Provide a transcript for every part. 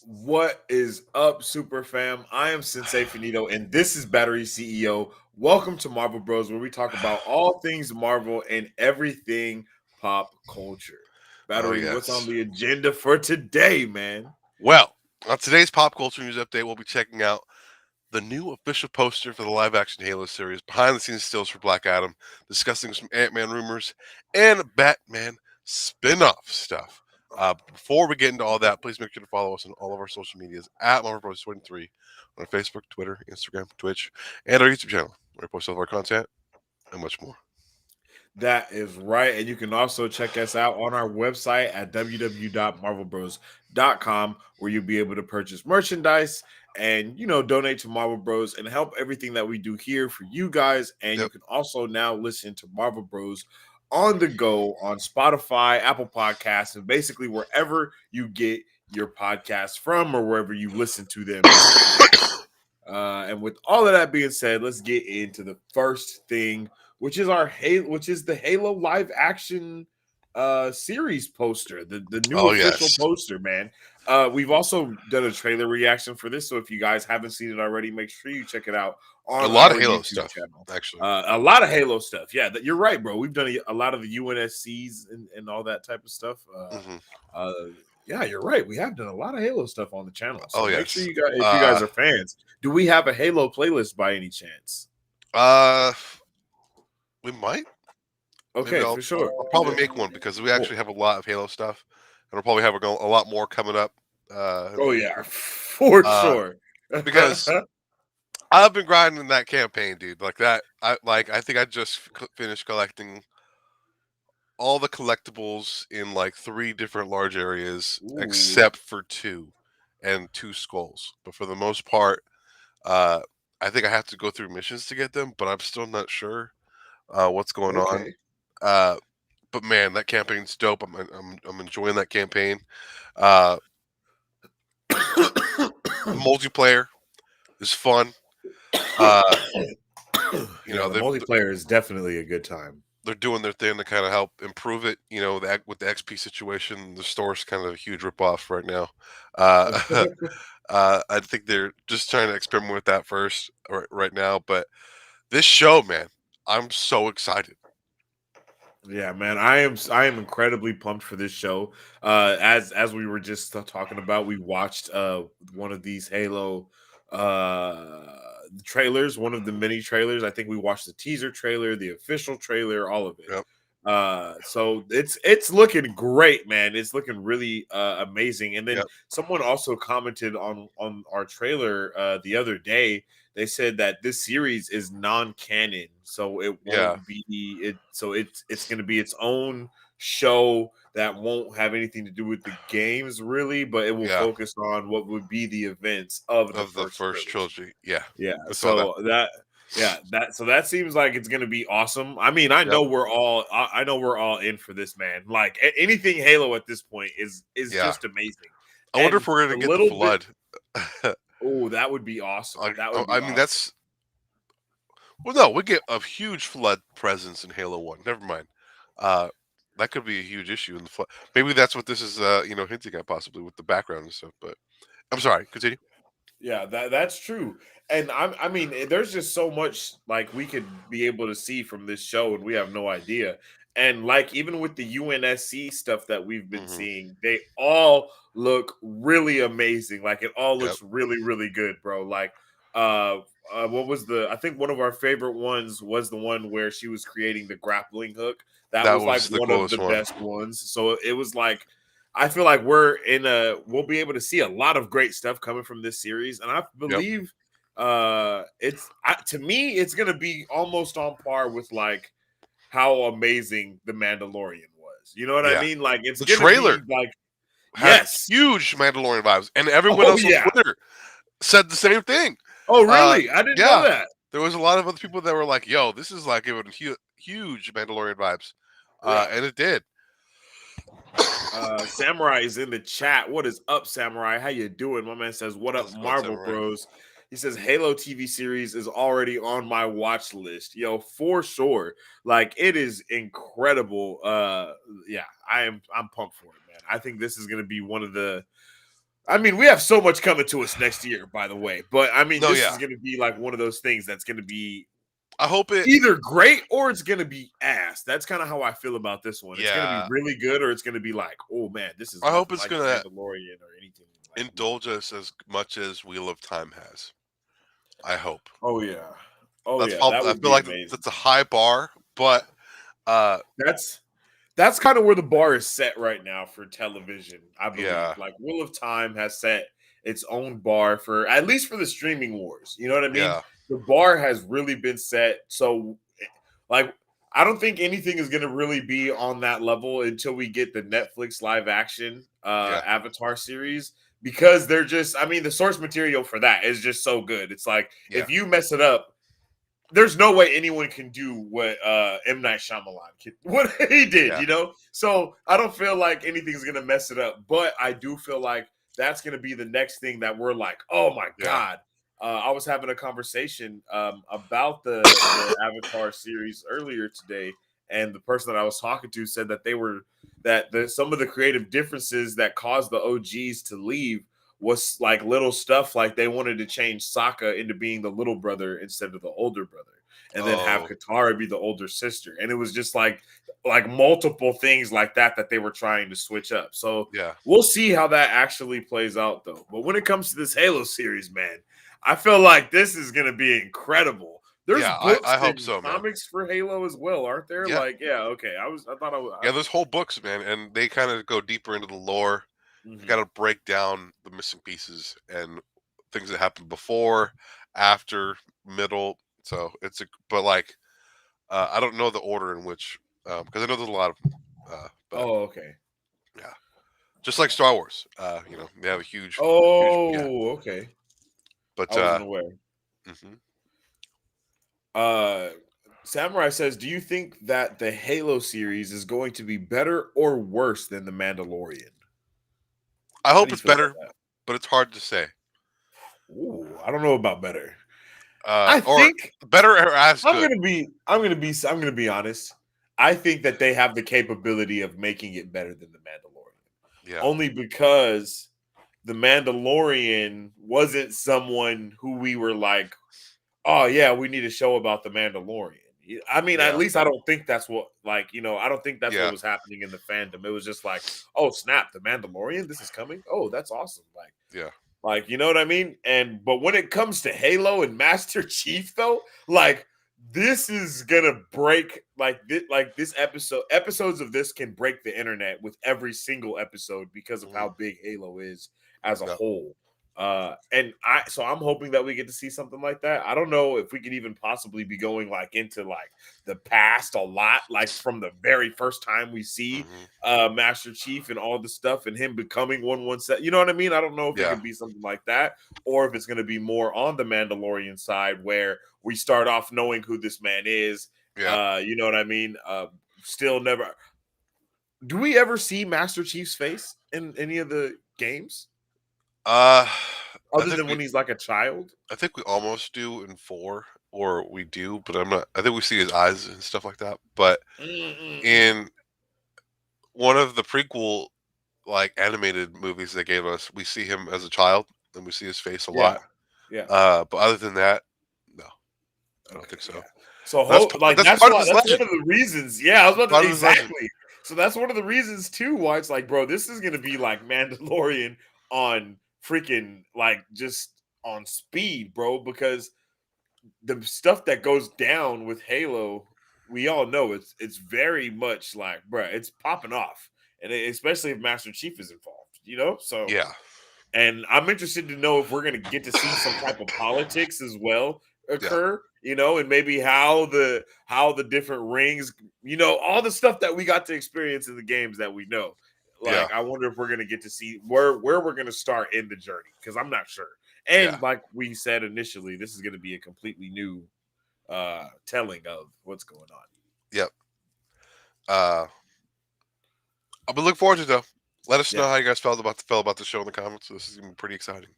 What is up, Super Fam? I am Sensei Finito, and this is Battery CEO. Welcome to Marvel Bros, where we talk about all things Marvel and everything pop culture. Oh, Battery, what's on yes. the agenda for today, man? Well, on today's pop culture news update, we'll be checking out the new official poster for the live action Halo series, behind the scenes stills for Black Adam, discussing some Ant-Man rumors, and Batman spin-off stuff. Before we get into all that, please make sure to follow us on all of our social medias at Marvel Bros 23 on Facebook, Twitter, Instagram, Twitch, and our YouTube channel, where we post all of our content and much more. That is right. And you can also check us out on our website at www.marvelbros.com, where you'll be able to purchase merchandise and, donate to Marvel Bros and help everything that we do here for you guys. And you Yep. can also now listen to Marvel Bros on the go on Spotify, Apple Podcasts, and basically wherever you get your podcasts from or wherever you listen to them. And with all of that being said, let's get into the first thing, which is the Halo live action series poster, the new Oh, official yes. poster, man. We've also done a trailer reaction for this, so if you guys haven't seen it already, make sure you check it out A on lot of our Halo YouTube stuff, channel. actually. A lot of Halo stuff. Yeah, you're right, bro. We've done a lot of the UNSCs and all that type of stuff. Hmm. Uh, yeah, you're right. We have done a lot of Halo stuff on the channel. So Oh, make sure yes. you guys, if you guys are fans, do we have a Halo playlist by any chance? Uh, we might. Maybe Okay, I'll, for I'll, sure. I'll probably make one because we Cool. actually have a lot of Halo stuff, and we'll probably have a lot more coming up in the Oh yeah, future. for Uh, sure. because I've been grinding that campaign, dude. Like that, I think I just finished collecting all the collectibles in like 3 different large areas, Ooh, except for two, and 2 skulls. But for the most part, uh, I think I have to go through missions to get them, but I'm still not sure what's going on. okay. Uh, but man, that campaign's dope. I'm enjoying that campaign. Uh, the multiplayer is fun. Uh, Yeah, the they're multiplayer is definitely a good time. they're doing their thing to kind of help improve it. With the XP situation, the store's kind of a huge ripoff right now. Uh, I think they're just trying to experiment with that first right now. But this show, man, I'm so excited. Yeah, man, I am incredibly pumped for this show. As we were just talking about, we watched one of these Halo trailers, one of the mini trailers. I think we watched the teaser trailer, the official trailer, all of it. Yep. So it's looking great, man. It's looking really amazing. And then Yep. someone also commented on our trailer the other day. They said that this series is non-canon, so it Yeah. won't be it. So it's going to be its own show that won't have anything to do with the games, really, but it will Yeah. focus on what would be the events of the Of the first first trilogy. trilogy. Yeah. Yeah, I saw that. so that seems like it's gonna be awesome. I mean, Yep. I know we're all in for this, man. Like anything Halo at this point is Yeah. just amazing. I wonder if And we're a gonna get the little bit, flood. oh, that would be awesome. That would be I mean, awesome. that's well, no, we get a huge flood presence in Halo One. Never mind. Uh, that could be a huge issue in the flood. Maybe that's what this is, hinting at possibly with the background and stuff. But I'm sorry. Continue. Yeah, that's true. And I mean, there's just so much like we could be able to see from this show, and we have no idea. And like even with the UNSC stuff that we've been Hmm. seeing, they all look really amazing. Like it all Yep. looks really, really good, bro. Like uh what was the I think one of our favorite ones was the one where she was creating the grappling hook. That That was like was the one of coolest the one. best ones. So it was like I feel like we'll be able to see a lot of great stuff coming from this series, and I Yep. believe to me it's gonna be almost on par with like how amazing the Mandalorian was. You know what I Yeah. mean? Like it's The gonna be trailer like had yes. huge Mandalorian vibes, and everyone Oh else on yeah. Twitter said the same thing. Oh Uh, really? I didn't know yeah, that. there was a lot of other people that were like, "Yo, this is like giving huge Mandalorian vibes," Yeah. and it did. Samurai is in the chat. What is up, Samurai? How you doing? My man says, "What up, How's it going, Marvel Samurai? Bros?" He says, "Halo TV series is already on my watch list." Yo, for sure. Like it is incredible. Yeah, I'm pumped for it, man. I think this is gonna be one of the I mean, we have so much coming to us next year, by the way. But I mean, No, this yeah. is going to be like one of those things that's going to be I hope it. either great or it's going to be ass. That's kind of how I feel about this one. It's going to be Yeah. really good, or it's going to be like, oh man, this is I hope nothing it's like gonna Mandalorian or anything. Like, indulge us as much as Wheel of Time has. I hope. oh yeah, oh That's yeah, all. that I would feel be like amazing. that's a high bar, but That's kind of where the bar is set right now for television. I believe yeah, like Wheel of Time has set its own bar for at least for the streaming wars. You know what I mean? yeah, The bar has really been set. So like I don't think anything is going to really be on that level until we get the Netflix live action yeah, Avatar series because they're just I mean the source material for that is just so good. It's like yeah, if you mess it up there's no way anyone can do what M Night Shyamalan what he did, yeah, you know. So I don't feel like anything's gonna mess it up, but I do feel like that's gonna be the next thing that we're like, oh my yeah. god. I was having a conversation about the Avatar series earlier today, and the person that I was talking to said that they were that some of the creative differences that caused the OGs to leave was like little stuff like they wanted to change Sokka into being the little brother instead of the older brother, and then have Oh, Katara be the older sister. And it was just like multiple things like that that they were trying to switch up. So yeah, we'll see how that actually plays out though. But when it comes to this Halo series, man, I feel like this is gonna be incredible. There's yeah. books I hope and so, man. comics for Halo as well, aren't there? Yeah, Like, yeah, okay. I thought I was yeah. There's whole books, man, and they kind of go deeper into the lore. They mhm. kind of break down the missing pieces and things that happened before, after, middle. So it's a, but like, I don't know the order in which, because I know there's a lot of, but Oh, okay. yeah, just like Star Wars. They have a huge, yeah. Oh, okay. But I wasn't aware. mhm. Uh Samurai says, "Do you think that the Halo series is going to be better or worse than the Mandalorian?" I How hope do you it's feel about better, that? but it's hard to say. Ooh, I don't know about better. I Or think better or as I'm good. gonna be I'm gonna be I'm gonna be honest. I think that they have the capability of making it better than the Mandalorian. Yeah, Only because the Mandalorian wasn't someone who we were like, oh yeah, we need a show about the Mandalorian. I mean, at yeah, least I don't think that's what like, I don't think that's what yeah, was happening in the fandom. It was just like, oh snap, the Mandalorian, this is coming. Oh, that's awesome. yeah, You know what I mean? And but when it comes to Halo and Master Chief, though, like this is gonna break like this episodes of this can break the internet with every single episode because of mhm, how big Halo is as a yeah, whole. And I'm hoping that we get to see something like that. I don't know if we could even possibly be going like into like the past a lot, like from the very first time we see mhm, Master Chief and all the stuff and him becoming 117. You know what I mean? I don't know if it yeah, could be something like that or if it's going to be more on the Mandalorian side where we start off knowing who this man is. yeah. You know what I mean? Still never. Do we ever see Master Chief's face in any of the games Uh, I other think than we, when he's like a child? I think we almost do in 4, or we do, but I'm not. I think we see his eyes and stuff like that. But Mm-mm-mm. in one of the prequel like animated movies they gave us, we see him as a child and we see his face a lot. Yeah, yeah. But other than that, no, I don't Okay, think so. yeah. So That's like that's part of his that's one legend. of the reasons. Yeah, I was about Part to of his legend. exactly. So that's one of the reasons too why it's like, bro, this is gonna be like Mandalorian on freaking like just on speed, bro, because the stuff that goes down with Halo, we all know it's very much like, bro, it's popping off, and especially if Master Chief is involved, So Yeah, and I'm interested to know if we're going to get to see some type of politics as well yeah, occur, and maybe how the different rings, all the stuff that we got to experience in the games that we know. yeah, Like, I wonder if we're going to get to see where we're going to start in the journey because I'm not sure. yeah. And like we said initially, this is going to be a completely new telling of what's going on. Yep. Uh, I've been looking forward to it though. Let us know Yeah, how you guys felt about the show in the comments. This is gonna be pretty exciting.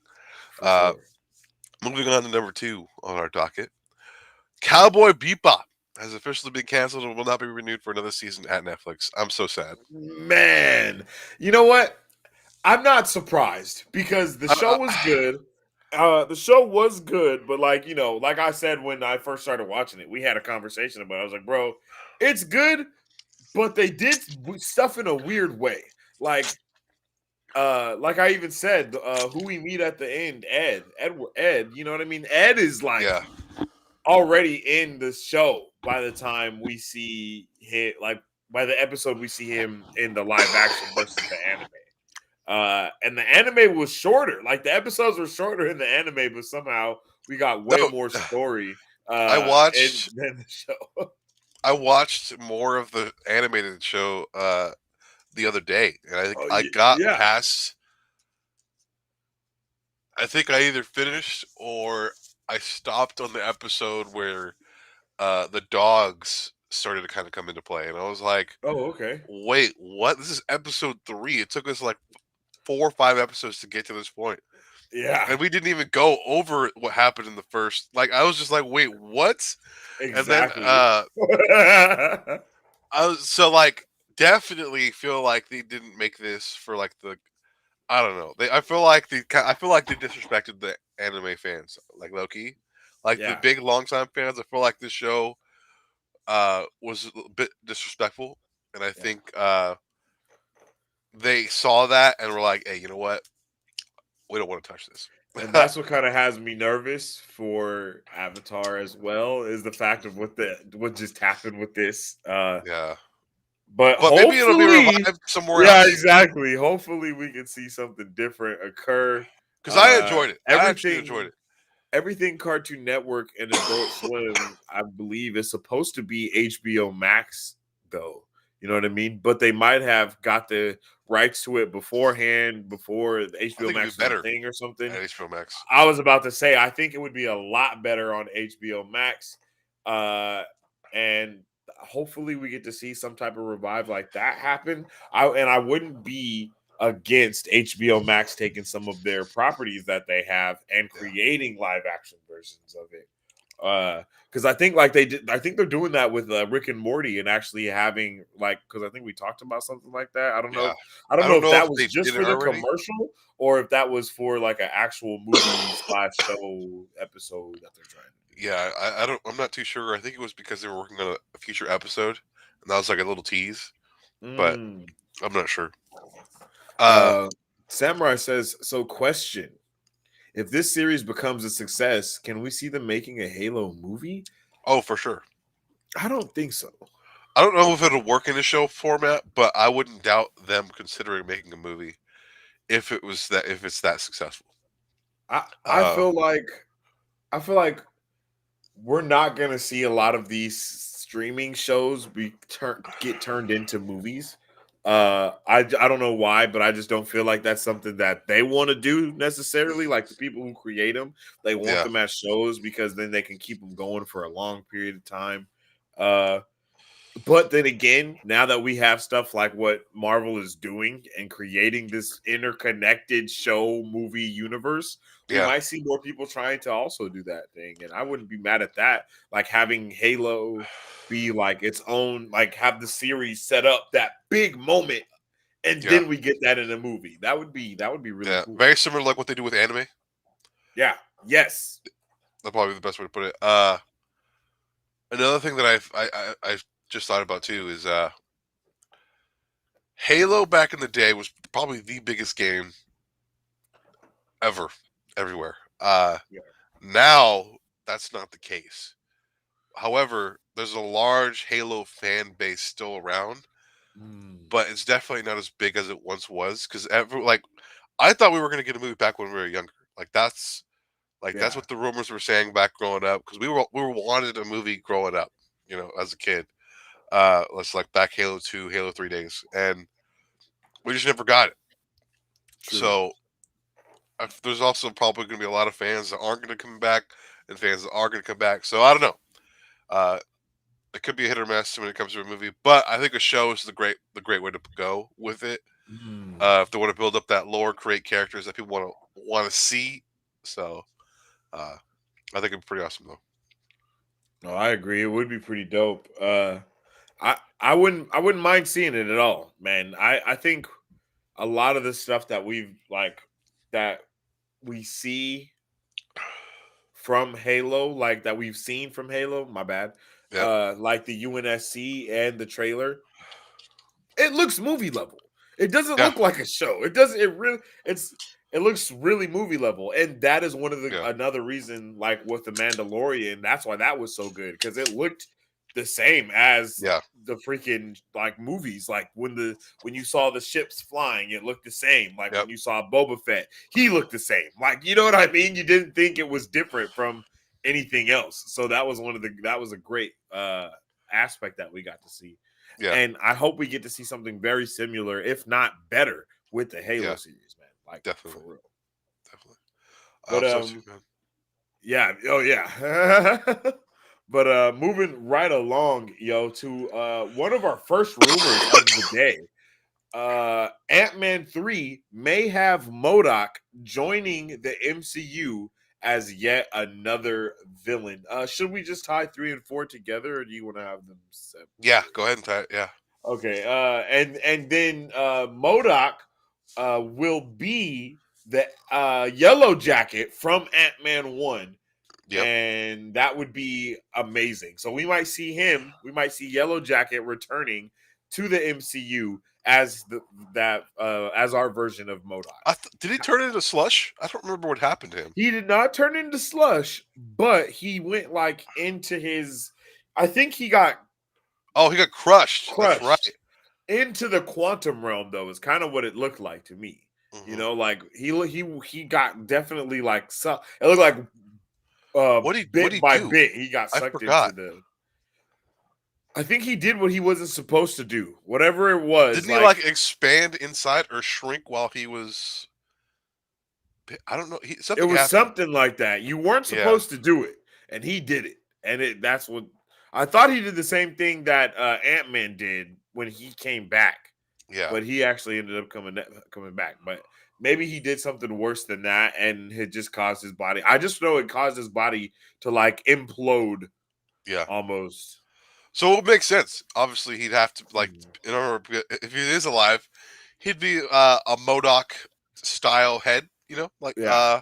for Uh, sure. moving on to number 2 on our docket. Cowboy Bebop has officially been canceled and will not be renewed for another season at Netflix. I'm so sad. Man, you know what? I'm not surprised because the show was Uh, good. The show was good, but like like I said when I first started watching it, we had a conversation about it. I was like, bro, it's good, but they did stuff in a weird way. Like I even said, who we meet at the end, Ed, you know what I mean? Ed is like yeah, already in the show by the time we see him, like by the episode we see him in the live action versus the anime. And the anime was shorter. Like the episodes were shorter in the anime, but somehow we got way no, more story I in watched than the show. I watched more of the animated show the other day, and I think Oh I got yeah. past. I think I either finished or I stopped on the episode where the dogs started to kind of come into play, and I was like, Oh okay. "Wait, what? This is episode 3. It took us like 4 or 5 episodes to get to this point, Yeah, and we didn't even go over what happened in the first. Like, I was just like, "Wait, what?" And then exactly. I was so like definitely feel like they didn't make this for like the I don't know. I feel like they disrespected the anime fans, like low key, like the Yeah, big longtime fans. I feel like this show was a little bit disrespectful, and I yeah. think they saw that and were like, "Hey, you know what? We don't want to touch this." And that's what kind of has me nervous for Avatar as well, is the fact of what just happened with this. Yeah, But but maybe it'll be hopefully, revived somewhere yeah, else exactly. Hopefully, we can see something different occur. because I enjoyed it. I actually enjoyed Everything, it. everything Cartoon Network and Adult Swim, I believe, is supposed to be HBO Max, though. You know what I mean? But they might have got the rights to it beforehand, before the I HBO think it'd Max be was a better thing or something. at HBO Max. I was about to say, I think it would be a lot better on HBO Max. Uh, and hopefully we get to see some type of revive like that happen. I wouldn't be against HBO Max taking some of their properties that they have and Yeah, creating live action versions of it. Because I think like they did, I think they're doing that with Rick and Morty and actually having like, because I think we talked about something like that. yeah. I don't I know don't if know that if was they just did it for the already. commercial or if that was for like an actual movie slash show episode that they're trying to do. Yeah, I don't. I'm not too sure. I think it was because they were working on a future episode, and that was like a little tease. But Mm. I'm not sure. Uh Uh, Samurai says, so question. If this series becomes a success, can we see them making a Halo movie? oh, for sure. I don't think so. I don't know if it'll work in a show format, but I wouldn't doubt them considering making a movie if it's that successful. I I Uh, feel like I feel like we're not gonna see a lot of these streaming shows get turned into movies. I don't know why, but I just don't feel like that's something that they want to do necessarily. Like the people who create them, they want yeah, them as shows because then they can keep them going for a long period of time. Uh, but then again, now that we have stuff like what Marvel is doing and creating this interconnected show movie universe, we yeah, might see more people trying to also do that thing. And I wouldn't be mad at that. Like having Halo be like its own, like have the series set up that big moment, and yeah, then we get that in a movie. That would be really yeah. cool. Very similar to like what they do with anime. Yeah. Yes. That's probably the best way to put it. Another thing that I've just thought about too is Halo back in the day was probably the biggest game ever, everywhere. Yeah. Now that's not the case. However, there's a large Halo fan base still around, Mm, but it's definitely not as big as it once was. Because like, I thought we were going to get a movie back when we were younger. That's yeah. what the rumors were saying back growing up. Because we were wanted a movie growing up, as a kid. Let's like back Halo 2, Halo 3 days, and we just never got it. True. So there's also probably going to be a lot of fans that aren't going to come back, and fans that are going to come back. So I don't know. Uh, it could be a hit or miss when it comes to a movie, but I think a show is the great way to go with it. Mm. If they want to build up that lore, create characters that people want to see, so uh, I think it'd be pretty awesome though. No, I agree. It would be pretty dope. I wouldn't mind seeing it at all, man. I think a lot of the stuff that that we see from Halo, like that we've seen from Halo, my bad. Yep. Like the UNSC and the trailer, it looks movie level. It doesn't Yeah. look like a show. It doesn't. It really. It looks really movie level, and that is one of the Yeah. another reason. Like with the Mandalorian, that's why that was so good because it looked the same as Yeah. the freaking like movies. Like when you saw the ships flying, it looked the same. Like Yep. when you saw Boba Fett, he looked the same. Like you know what I mean? You didn't think it was different from anything else. So that was a great aspect that we got to see. Yeah. And I hope we get to see something very similar, if not better, with the Halo Yeah. series, man. Like for Definitely. real. Definitely. I But hope so too, man. yeah, oh yeah. But moving right along, yo, to one of our first rumors of the day. Ant-Man 3 may have MODOK joining the MCU as yet another villain. Should we just tie 3 and 4 together, or do you want to have them separate? Yeah. Go ahead and tie it. Yeah. Okay. And then MODOK will be the Yellow Jacket from Ant-Man 1. Yep. And that would be amazing. So we might see him. We might see Yellow Jacket returning to the MCU as as our version of MODOK. Did he turn into slush? I don't remember what happened to him. He did not turn into slush, but he went like into his. I think he got Oh, he got crushed. That's right. crushed into the quantum realm, though. Is kind of what it looked like to me. You know, like he got definitely like it looked like What'd bit he by do? bit he got I sucked into forgot. the. I think he did what he wasn't supposed to do. Whatever it was, Didn't he like expand inside or shrink while he was? I don't know. it Something was happened. something like that. You weren't Yeah. supposed to do it, and he did it. And that's what I thought he did the same thing that Ant-Man did when he came back. Yeah. But he actually ended up coming back. But maybe he did something worse than that, and it just caused his body. I just know it caused his body to like implode Yeah. almost. So it makes sense. Obviously, he'd have to like Mhm. in order if he is alive, he'd be a MODOK style head. You know, like Yeah.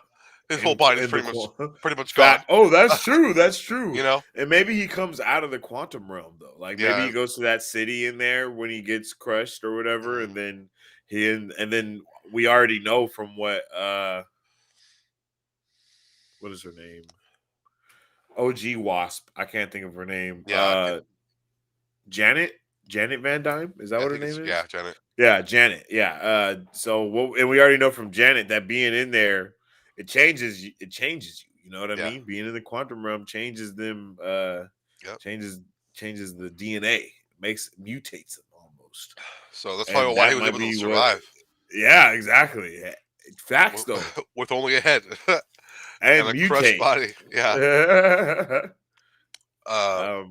his whole body's In the pretty much gone. fat. Oh, that's true. That's true. You know. And maybe he comes out of the quantum realm though. Like maybe Yeah. he goes to that city in there when he gets crushed or whatever, and Mhm. then and then we already know from what is her name? OG Wasp. I can't think of her name. Yeah. Janet. Janet Van Dyne. Is that I what her think it's name is? Janet. Yeah, Janet. Yeah. And we already know from Janet that being in there, it changes you. It changes you. You know what I Yeah. mean? Being in the quantum realm changes them. Yep. Changes the DNA. Mutates them almost. So that's probably And why he that was might able to be what. survive Yeah, exactly. Facts though, with only a head and and a crushed mutate. body. Yeah. Uh,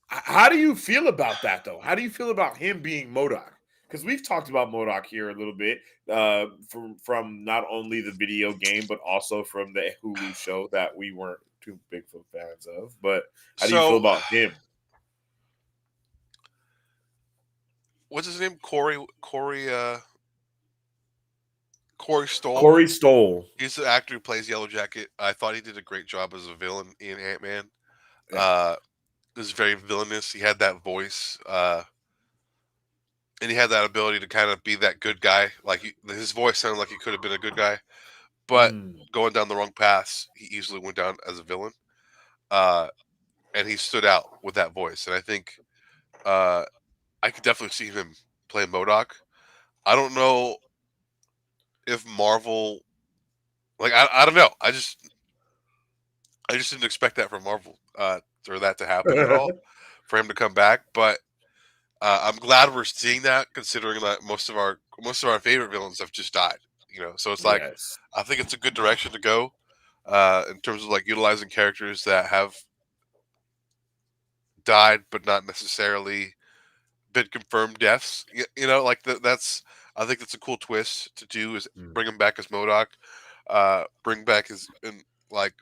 How do you feel about that though? How do you feel about him being MODOK? Because we've talked about MODOK here a little bit, from not only the video game but also from the Hulu show that we weren't too big of fans of. But how do you feel so about him? what's his name? Corey Stoll. Corey Stoll. He's the actor who plays Yellow Jacket. I thought he did a great job as a villain in Ant Man. Yeah. It was very villainous. He had that voice, and he had that ability to kind of be that good guy. Like his voice sounded like he could have been a good guy, but Mm. going down the wrong paths, he easily went down as a villain. Uh, and he stood out with that voice. And I think I could definitely see him play MODOK. I don't know if Marvel, like I don't know. I just didn't expect that from Marvel, or that to happen at all, for him to come back. But I'm glad we're seeing that, considering that most of our favorite villains have just died. You know, so it's like Yes. I think it's a good direction to go, in terms of like utilizing characters that have died but not necessarily been confirmed deaths. You know, like that's I think that's a cool twist to do, is Mm. bring him back as MODOK, bring back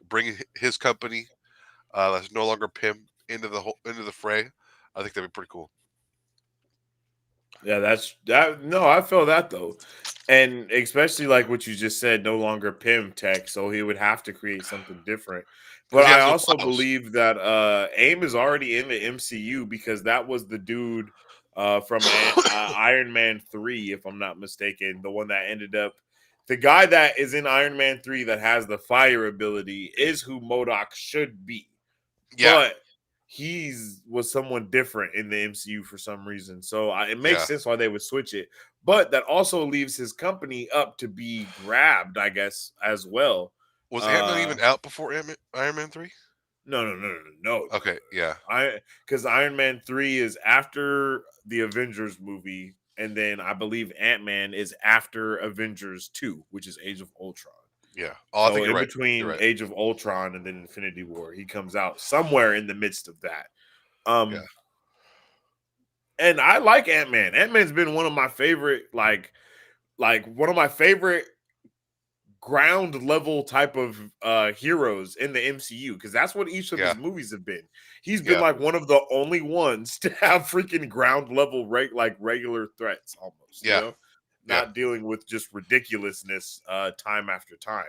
bring his company, that's no longer Pym, into the fray. I think that'd be pretty cool. Yeah, that's that. No, I feel that though. And especially like what you just said, no longer Pym tech, so he would have to create something different. because But he I has no also plows. believe that AIM is already in the MCU because that was the dude from Iron Man 3, if I'm not mistaken, the one that ended up the guy that is in Iron Man 3 that has the fire ability is who MODOK should be. Yeah, But he's was someone different in the MCU for some reason. So it makes yeah. sense why they would switch it. But that also leaves his company up to be grabbed, I guess, as well. Was Ant Man Uh even out before Iron Man 3? no. Okay, yeah, I because Iron Man 3 is after the Avengers movie, and then I believe Ant-Man is after Avengers 2, which is Age of Ultron. yeah. Oh, I So think you're in right. You're between right. Age of Ultron and then Infinity War, he comes out somewhere in the midst of that. Yeah, Um, and I like Ant-Man. Ant-Man's been one of my favorite, like one of my favorite ground level type of heroes in the MCU because that's what each of yeah, his movies have been. He's been yeah, like one of the only ones to have freaking ground level like regular threats almost, yeah, yeah, not dealing with just ridiculousness time after time.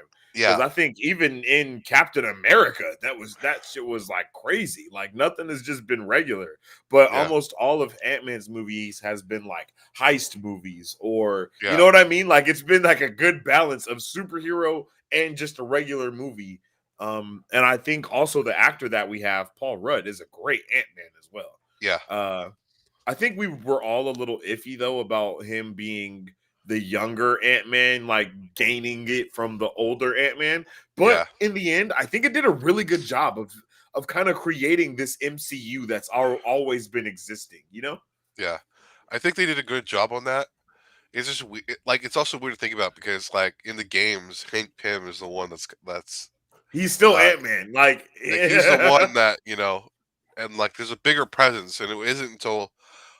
Because yeah, I think even in Captain America, that shit was like crazy. Like nothing has just been regular. But yeah, almost all of Ant-Man's movies has been like heist movies or you yeah, know what I mean? Like it's been like a good balance of superhero and just a regular movie. And I think also the actor that we have, Paul Rudd, is a great Ant-Man as well. yeah, Uh I think we were all a little iffy though about him being the younger Ant-Man, like gaining it from the older Ant-Man. But yeah, in the end, I think it did a really good job of kind of creating this MCU that's always been existing, you know? yeah. I think they did a good job on that. It's just like it's also weird to think about because like in the games, Hank Pym is the one that's He's still uh Ant-Man. Like like he's the one that and like there's a bigger presence, and it isn't until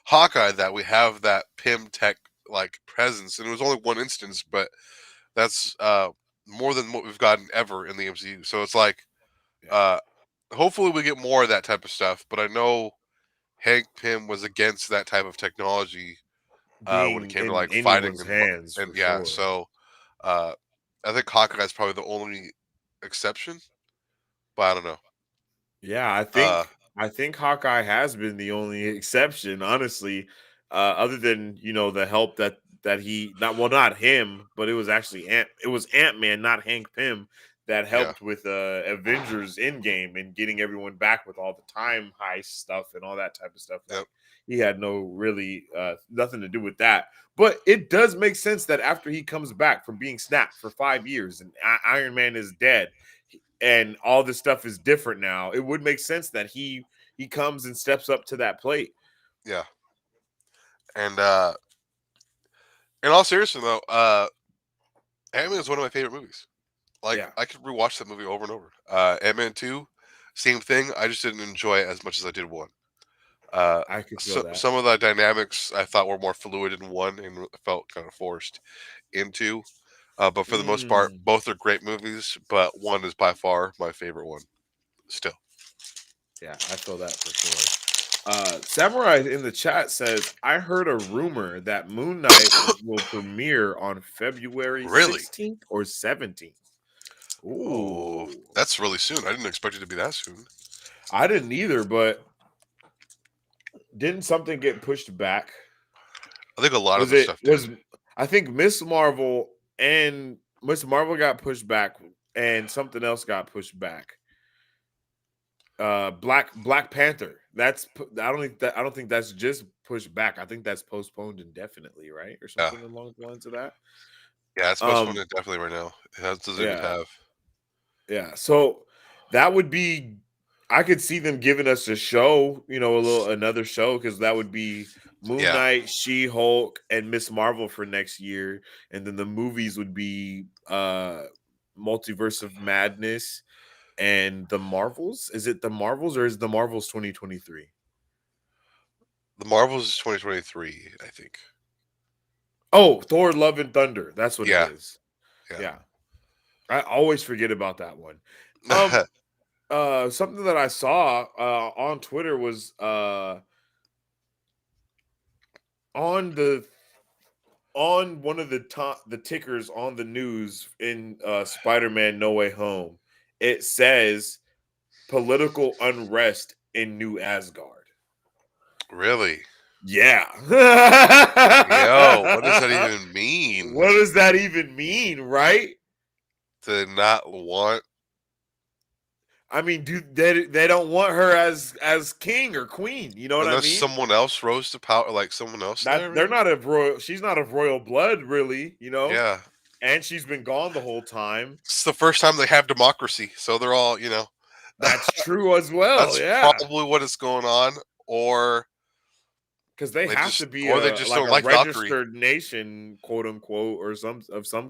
Hawkeye that we have that Pym tech like presence, and it was only one instance, but that's more than what we've gotten ever in the MCU. So it's like yeah, uh hopefully we get more of that type of stuff. But I know Hank Pym was against that type of technology when it being came to in like fighting anyone's hands and for yeah. sure. So uh I think Hawkeye is probably the only exception, but I don't know. Yeah, Uh I think Hawkeye has been the only exception, honestly. Other than the help that he not him, but it was actually Ant-Man, not Hank Pym, that yeah, helped with Avengers Endgame and getting everyone back with all the time heist stuff and all that type of stuff. yep, Like he had no really nothing to do with that. But it does make sense that after he comes back from being snapped for 5 years and Iron Man is dead and all this stuff is different now, it would make sense that he comes and steps up to that plate. yeah. And in all seriousness though, Ant-Man is one of my favorite movies. Like Yeah, I could rewatch that movie over and over. Ant-Man 2, same thing. I just didn't enjoy it as much as I did 1. Uh, I could feel so that. some of the dynamics I thought were more fluid in 1 and felt kind of forced in 2. But for the most part, Mm. both are great movies. But 1 is by far my favorite one. Still, Yeah, I feel that for sure. Samurai in the chat says, I heard a rumor that Moon Knight will premiere on February really? 16th or 17th. Oh, Ooh. that's really soon. I didn't expect it to be that soon. I didn't either, but didn't something get pushed back? I think a lot of Was the it stuff did. was I think Miss Marvel got pushed back and something else got pushed back. Black Panther. I don't think that's just pushed back. I think that's postponed indefinitely, right? Or Yeah, something along the lines of that. yeah, it's postponed Um indefinitely right now. Doesn't even yeah, have. yeah. So that would be I could see them giving us a show, another show because that would be Moon Yeah, Knight, She-Hulk, and Miss Marvel for next year, and then the movies would be Multiverse of Madness and the Marvels. Is it the Marvels or is the Marvels 2023? the Marvels is 2023, I think. Oh, Thor: Love and Thunder. That's what it Yeah, is. yeah. Yeah, I always forget about that one. Um, something that I saw on Twitter was on the on one of the tickers on the news in Spider-Man No Way Home, it says political unrest in New Asgard. Really? Yeah. Yo, what does that even mean? What does that even mean, right? To not want? I mean, they don't want her as king or queen, you know what I Unless mean? someone else rose to power, like someone else there, That they're maybe? not of royal she's not of royal blood really, you know? Yeah. And she's been gone the whole time. It's the first time they have democracy, so they're all, That's true as well, that's yeah. probably what is going on, or Because they they have to just be or they a just like don't a like Valkyrie. registered nation, quote unquote, or some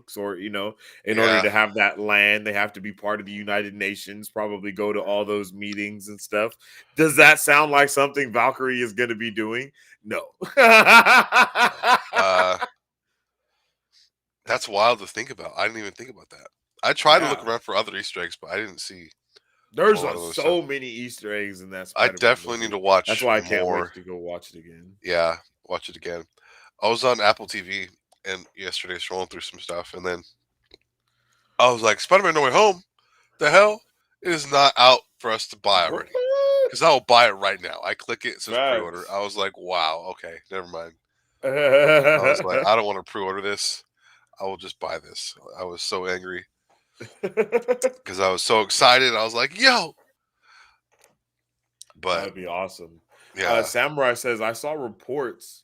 sort, you know, in order Yeah. to have that land. They have to be part of the United Nations, probably go to all those meetings and stuff. Does that sound like something Valkyrie is gonna be doing? No. Uh that's wild to think about. I didn't even think about that. I tried to look Yeah. around for other Easter eggs, but I didn't see a There's lot of those stuff. so many Easter eggs in that I Spider-Man definitely need movie. to That's watch why I can't wait more. to go watch it again. Yeah, watch it again. I was on Apple TV and yesterday scrolling through some stuff, and then I was like, Spider-Man No Way Home? The hell? It is not out for us to buy What? already. Because I will buy it right now. I click it, it says pre-order. Facts. I was like, wow, okay, never mind. I was like, I don't want to pre-order this. I will just buy this. I was so angry because I was so excited. I was like, yo. But That'd be awesome. yeah. Samurai says, I saw reports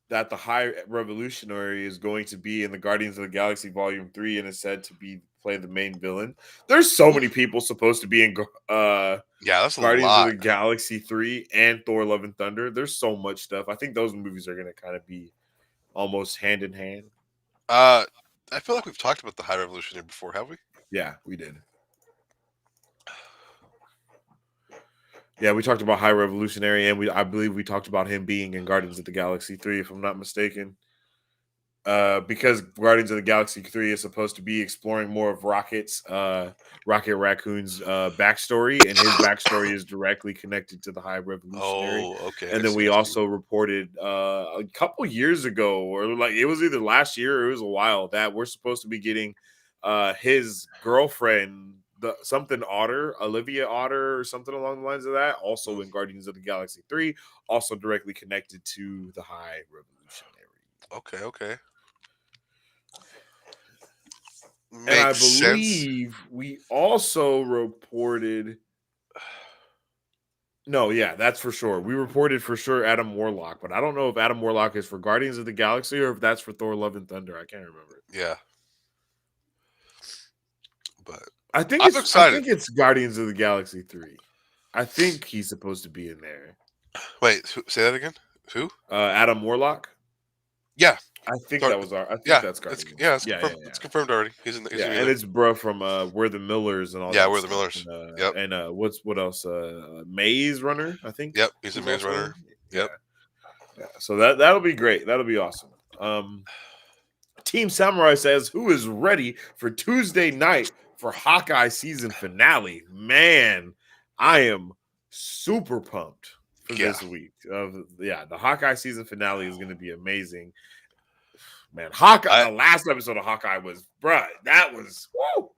that the High Revolutionary is going to be in the Guardians of the Galaxy Volume 3 and is said to be play the main villain. There's so many people supposed to be in Yeah, that's a Guardians of lot. the Galaxy 3 and Thor Love and Thunder. There's so much stuff. I think those movies are going to kind of be almost hand in hand. I feel like we've talked about the High Revolutionary before, have we? Yeah, we did. Yeah, we talked about High Revolutionary, and I believe we talked about him being in Guardians of the Galaxy 3, if I'm not mistaken. Because Guardians of the Galaxy 3 is supposed to be exploring more of Rocket Raccoon's backstory, and his backstory is directly connected to the High Revolutionary. Oh, okay. I And then see. we I see. also reported a couple years ago, or like it was either last year or it was a while, that we're supposed to be getting his girlfriend, something Otter, Olivia Otter, or something along the lines of that, also in Guardians of the Galaxy 3, also directly connected to the High Revolutionary. Okay, okay. And I Makes sense. believe we also reported. No, yeah, that's for sure. We reported for sure Adam Warlock, but I don't know if Adam Warlock is for Guardians of the Galaxy or if that's for Thor: Love and Thunder. I can't remember. Yeah. But I think I'm it's. I excited. think it's Guardians of the Galaxy 3. I think he's supposed to be in there. Wait, say that again? Who? Adam Warlock. Yeah. I think Thor- that was our. I think yeah. that's It's Guardians. yeah, it's Yeah, yeah, confirmed. It's yeah. confirmed already. He's Yeah, gonna be and there. it's bro from We're the Millers and all Yeah, that we're the stuff. Millers. Yep. And what else? Maze Runner, I think. Yep. He's a Was maze also runner. in. Yeah. Yep. Yeah, so that'll be great. That'll be awesome. Team Samurai says, "Who is ready for Tuesday night for Hawkeye season finale?" Man, I am super pumped for Yeah. this week. The Hawkeye season finale is going to be amazing. Man, Hawkeye. I The last episode of Hawkeye was, bruh, that was woo.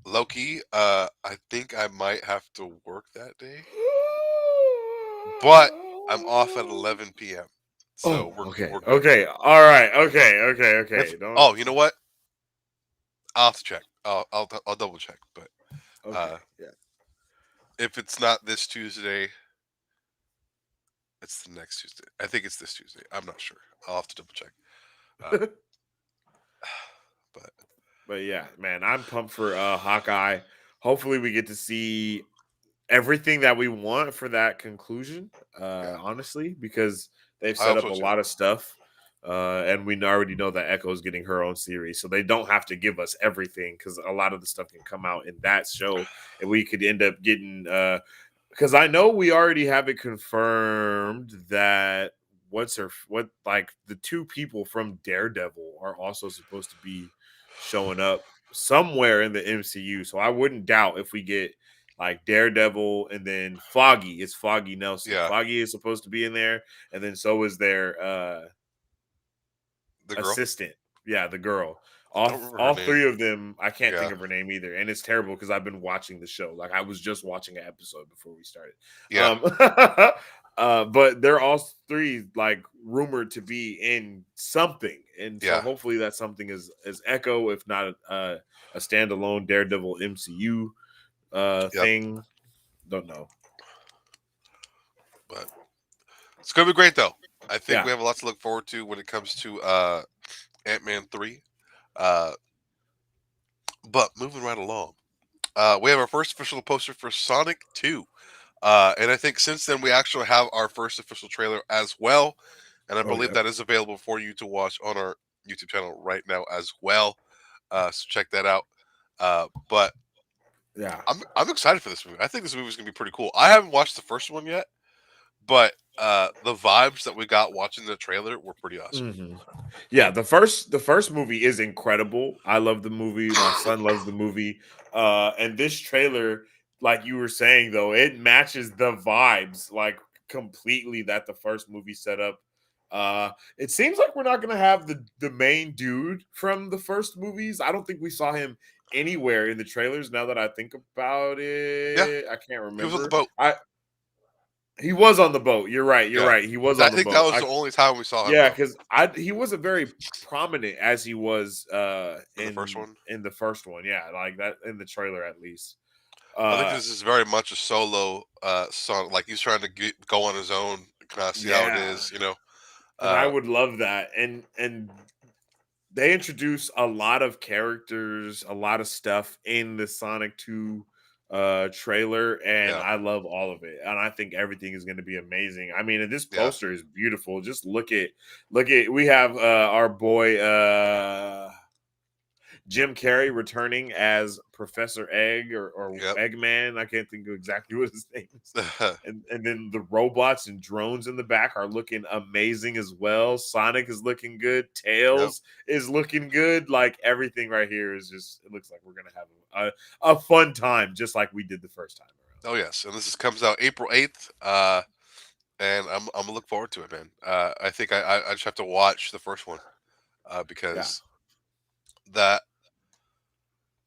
Loki, I think I might have to work that day. But I'm off at 11 p.m. So Oh, we're okay, good. okay, all right, okay. Don't. You know what? I'll have to check. I'll double check. But Okay, yeah. if it's not this Tuesday, it's the next Tuesday. I think it's this Tuesday. I'm not sure. I'll have to double check. Uh, but But yeah, man, I'm pumped for Hawkeye. Hopefully, we get to see everything that we want for that conclusion. yeah, Honestly, because they've I set hope up so a too. lot of stuff, and we already know that Echo's getting her own series, so they don't have to give us everything because a lot of the stuff can come out in that show, and we could end up getting. Because I know we already have it confirmed that what like the two people from Daredevil are also supposed to be showing up somewhere in the MCU. So I wouldn't doubt if we get like Daredevil and then Foggy. It's Foggy Nelson. Yeah, Foggy is supposed to be in there, and then so is there The girl? assistant. Yeah, the girl. I All don't remember her all name. three of them. I can't Yeah. think of her name either, and it's terrible because I've been watching the show. Like I was just watching an episode before we started. Yeah. But they're all three like rumored to be in something, and so Yeah. hopefully that something is Echo, if not a standalone Daredevil MCU Yep. thing. Don't know. But it's gonna be great though. I think Yeah. we have a lot to look forward to when it comes to Ant-Man 3. Uh, but moving right along, we have our first official poster for Sonic 2. And I think since then we actually have our first official trailer as well, and I Oh believe yeah. that is available for you to watch on our YouTube channel right now as well. So check that out. But Yeah. I'm excited for this movie. I think this movie is gonna be pretty cool. I haven't watched the first one yet, but the vibes that we got watching the trailer were pretty awesome. hmm Yeah, the first movie is incredible. I love the movie. My son loves the movie. And this trailer, like you were saying though, it matches the vibes like completely that the first movie set up. It seems like we're not gonna have the main dude from the first movies. I don't think we saw him anywhere in the trailers. Now that I think about Yeah, it, I can't he was on the remember. boat. He was on the boat. You're right. You're Yeah, right. He was I on the think that boat. was the only time we saw him Yeah, though because I he wasn't very prominent as he was in the first one. in the first one. Yeah, like that in the trailer at least. I think Uh this is very much a solo song. Like he's trying to go on his own, kind of see how it yeah, is. You know. and I Uh, would love that. And they introduce a lot of characters, a lot of stuff in the Sonic 2 trailer, and yeah, I love all of it. And I think everything is going to be amazing. I mean, and this yeah, poster is beautiful. Just look at we have our boy Jim Carrey returning as Professor Egg or yep. Eggman. I can't think of exactly what his name is. And then the robots and drones in the back are looking amazing as well. Sonic is looking good. Yep. Tails is looking good. Like everything right here is just. It looks like we're gonna have a fun time, just like we did the first time Oh yes, and comes out April 8th. And I'm gonna look forward to it, man. I think I just have to watch the first one around. because that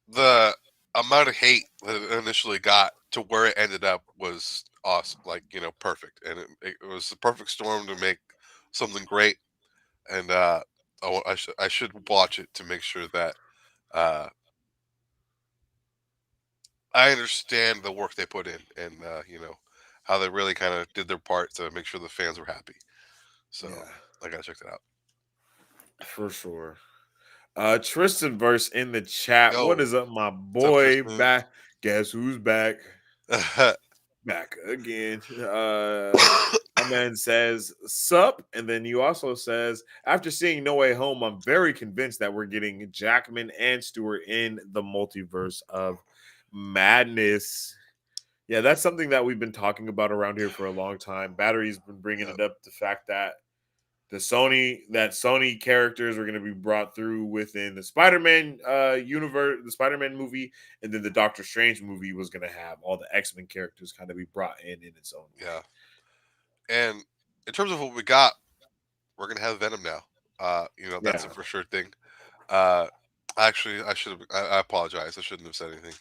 the amount of hate that it initially got to where it ended up was awesome. Like perfect, and it was the perfect storm to make something great. And I should watch it to make sure that uh, I understand the work they put in, and how they really kind of did their part to make sure the fans were happy. So Yeah, I gotta check that for sure. Tristan verse in the chat. What out. is up, my What's up, boy? Tristan? Back. Guess who's back? Back again. My man says sup, and then you also says after seeing No Way Home, I'm very convinced that we're getting Jackman and Stewart in the multiverse of madness. Yeah, that's something that we've been talking about around here for a long time. Battery's been bringing Yep. it up the fact that Sony characters are going to be brought through within the Spider-Man universe, the Spider-Man movie, and then the Doctor Strange movie was going to have all the X-Men characters kind of be brought in its own way. Yeah. And in terms of what we got, we're gonna have Venom now. That's a Yeah, for sure thing. Uh, actually, I should have. I apologize. I shouldn't have said anything.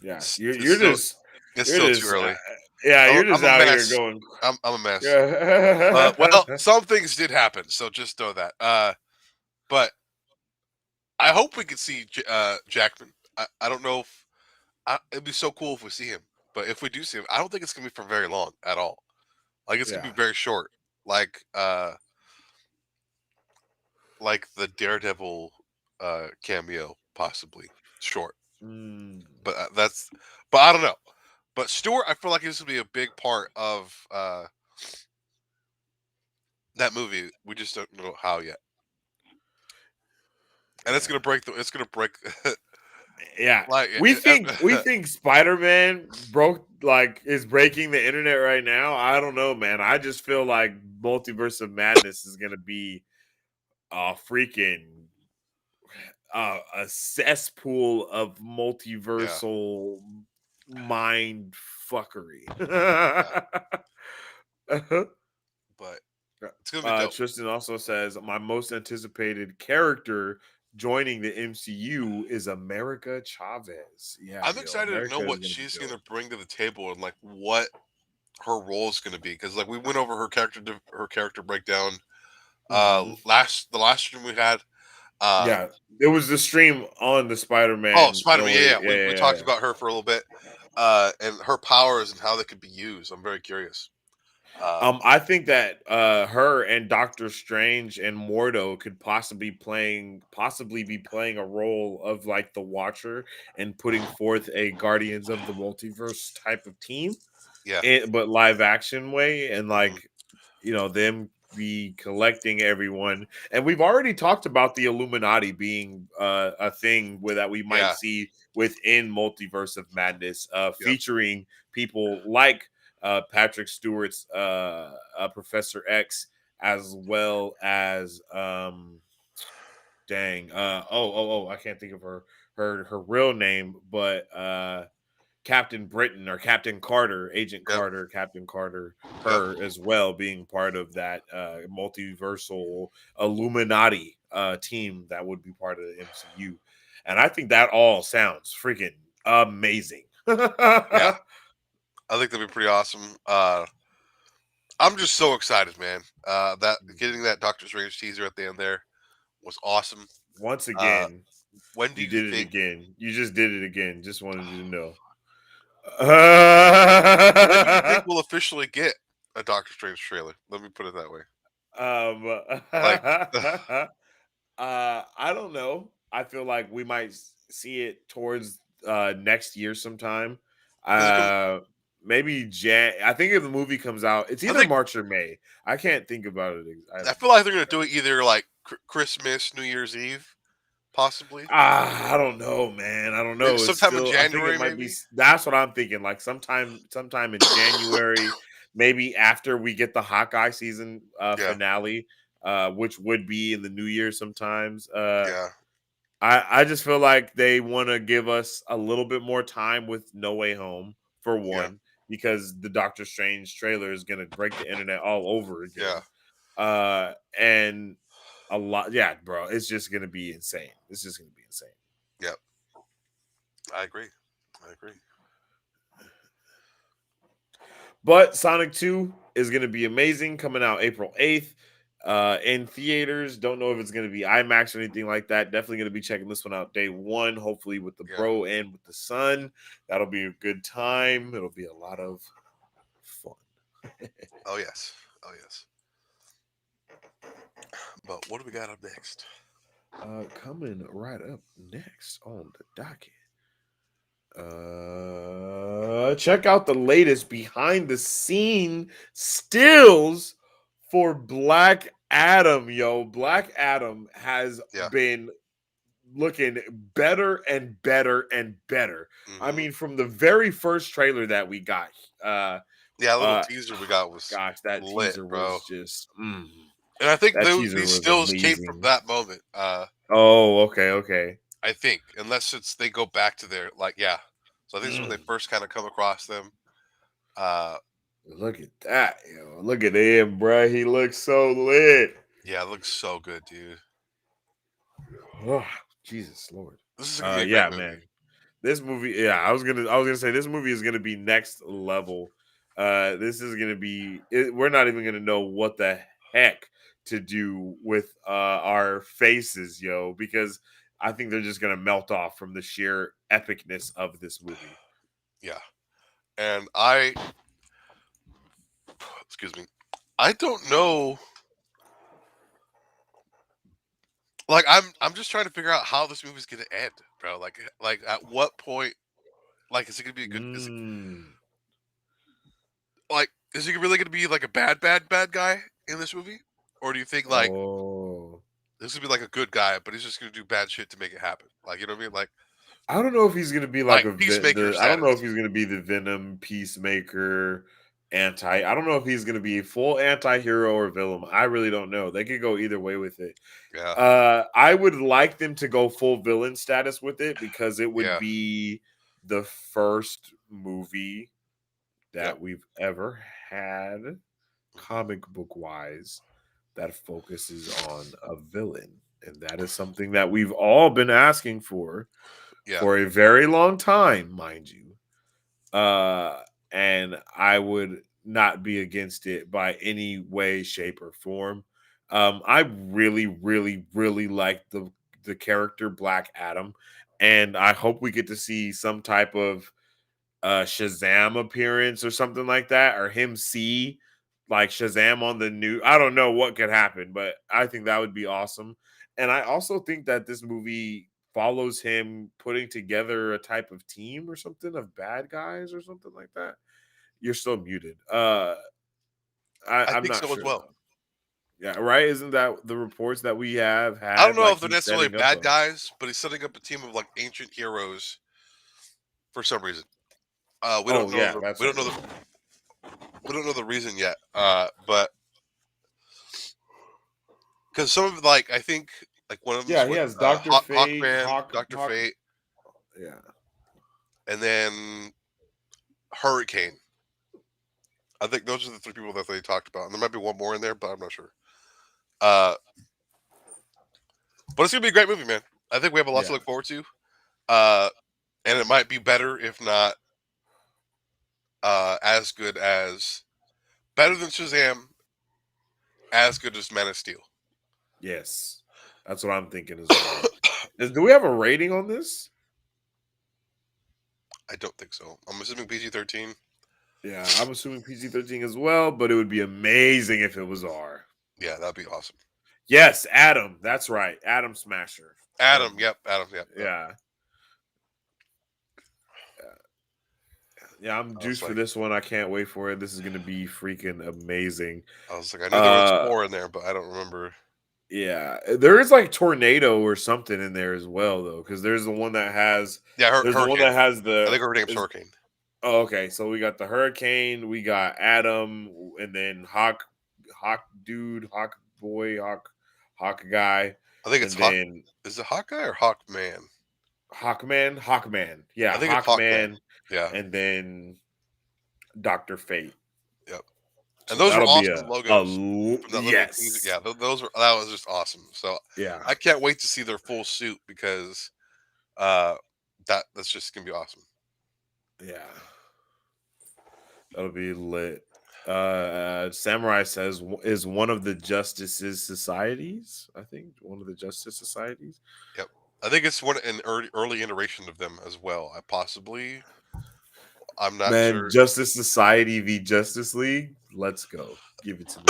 yeah. It's, You're it's you're still just it's you're still too just early. yeah, you're I'm just a out here mess. going. I'm a mess. Well, Yeah. some things did happen, so just know that. But I hope we can see Jackman. I don't know if it'd be so cool if we see him, but if we do see him, I don't think it's gonna be for very long at all. Like it's gonna Yeah. be very short. Like like the Daredevil cameo, possibly short. Mm, But but I don't know. But Stewart, I feel like this will be a big part of that movie. We just don't know how yet, and yeah. it's gonna break Yeah. like We think Spider-Man is breaking the internet right now. I don't know, man. I just feel like Multiverse of Madness is gonna be a freaking a cesspool of yeah, multiversal mind fuckery. yeah. Uh-huh. But It's gonna be dope. Tristan also says my most anticipated character joining the MCU is America Chavez. Yeah, I'm yo, excited to know America is what gonna be she's dope. gonna bring to the table and like what her role is gonna be because like we went over her character breakdown Mhm. the last stream we had. Uh Yeah, it was the stream on the oh, Spider-Man. Spider No Man, way. yeah, we talked Yeah. about her for a little bit, and her powers and how they could be used. I'm very curious. I think that her and Doctor Strange and Mordo could possibly be playing a role of like the Watcher and putting forth a Guardians of the Multiverse type of team, Yeah. but live action way, and Hmm. like them be collecting everyone. And we've already talked about the Illuminati being a thing where that we might Yeah. see within Multiverse of Madness, Yep. featuring people like Patrick Stewart's Professor X, as well as I can't think of her real name, but Captain Britain or Captain Carter, Agent Yep. Carter, Captain Carter, Yep. her as well being part of that multiversal Illuminati team that would be part of the MCU. And I think that all sounds freaking amazing. Yeah. I think that'd be pretty awesome. I'm just so excited, man. That getting that Doctor Strange teaser at the end there was awesome. Once Uh, again, when do you you did it think? again. You just did it again. Just wanted you to know. When do you think we'll officially get a Doctor Strange trailer? Let me put it that way. um, Like, I don't know. I feel like we might see it towards next year sometime. because Uh, maybe Jan. I think if the movie comes out, it's I either think March or May. I can't think about it. I I feel like they're gonna do it either like Christmas, New Year's Eve, possibly. I don't know, man. I don't Maybe know. It's sometime in still. I think it January, might be. maybe. That's what I'm thinking. Like sometime in January, maybe after we get the Hawkeye season Yeah, finale, which would be in the new year sometimes. yeah, I just feel like they want to give us a little bit more time with No Way Home for yeah, one, because the Doctor Strange trailer is gonna break the internet all over yeah, again. And a lot, yeah, bro. It's just gonna be insane. It's just gonna be insane. yeah. I agree. I agree. But Sonic 2 is going to be amazing, coming out April 8th in theaters. Don't know if it's going to be IMAX or anything like that. Definitely going to be checking this one out day one, hopefully with the Yeah. bro and with the son. That'll be a good time. It'll be a lot of fun. Oh yes. Oh yes. But what do we got up next? Coming right up next on the docket. Check out the latest behind the scene stills for Black Adam, yo. Black Adam has Yeah. been looking better and better and better. I Hmm. mean, from the very first trailer that we got, uh Yeah. A little uh teaser we got was gosh, that lit, teaser bro. was just And I think that teaser these was stills came from amazing. that moment. Oh, okay. I think, unless it's they go back to their like, yeah. So I think this is when they Mm, first kind of come across them. Uh, look at that, yo. Look at him, bro. He looks so lit. yeah, it looks so good, dude. Oh, Jesus Lord. This is gonna be a great Yeah, movie. man. This movie, yeah, I was gonna say this movie is gonna be next level. This is gonna be we're not even gonna know what the heck to do with our faces, yo, because I think they're just gonna melt off from the sheer epicness of this movie. Yeah, and excuse me, I don't know. Like, I'm just trying to figure out how this movie's gonna end, bro. Like at what point? Like, is it gonna be a good? Mm. Like, is he really gonna be like a bad guy in this movie, or do you think like Oh. this gonna be like a good guy, but he's just gonna do bad shit to make it happen? Like, you know what I mean? I don't know if he's gonna be like Like Peacemaker I don't know if status. he's gonna be the Venom Peacemaker anti. I don't know if he's gonna be full anti-hero or villain. I really don't know. They could go either way with it. Yeah, I would like them to go full villain status with it, because it would yeah, be the first movie yep. that we've ever had Hmm. comic book wise that focuses on a villain. And that is something that we've all been asking Yeah. for a very long time, mind you. And I would not be against it by any way, shape, or form. I really, really, really like the character Black Adam, and I hope we get to see some type of Shazam appearance or something like that, or him see like Shazam on the new. I don't know what could happen, but I think that would be awesome. And I also think that this movie follows him putting together a type of team or something of bad guys or something like that. You're still muted. I I'm think not so as sure well. though. Yeah, right. Isn't that the reports that we have I don't had? know Like if they're he's necessarily setting up bad a. guys, but he's setting up a team of like ancient heroes for some reason. We don't Oh know yeah, the that's we don't right. know the we don't know the reason yet. But because some of like I think like one of them's Yeah, he with has Doctor Fate, Hawkman, Doctor Hawk. Fate, Yeah, and then Hurricane. I think those are the three people that they talked about. And there might be one more in there, but I'm not sure. Uh, but it's gonna be a great movie, man. I think we have a lot to yeah. look forward to. Uh, and it might be better, if not as good as better than Shazam, as good as Man of Steel. Yes, that's what I'm thinking as well. Do we have a rating on this? I don't think so. I'm assuming PG-13. Yeah, I'm assuming PG-13 as well, but it would be amazing if it was R. Yeah, that'd be awesome. Yes, Adam. That's right, Adam Smasher. Adam, Um, yep, Adam, yep. yeah, yeah. I'm I was juiced for like, this one. I can't wait for it. This is gonna be freaking amazing. I knew there was Uh, more in there, but I don't remember. yeah, there is like tornado or something in there as well, though, because there's the one that has. Yeah, There's the one Hurricane. that has I the. think her name's Is, Hurricane. oh, okay. So we got the hurricane, we got Adam, and then Hawk dude, Hawk boy, Hawk guy, I think it's and Hawk. then Is it Hawkeye or Hawkman? Hawkman, I yeah, think it's Hawkman. Hawkman, Yeah. and then Doctor Fate. Yep. And So those were that'll be awesome logos from that little teaser. yes, Yeah, those were that was just awesome. So yeah, I can't wait to see their full suit because uh that's just gonna be awesome. yeah, that'll be lit. Samurai says is one of the justices societies. I think one of the justice societies. Yep. I think it's an early iteration of them as well. I'm not Man, sure. Justice Society v Justice League. Let's go. Give it to me.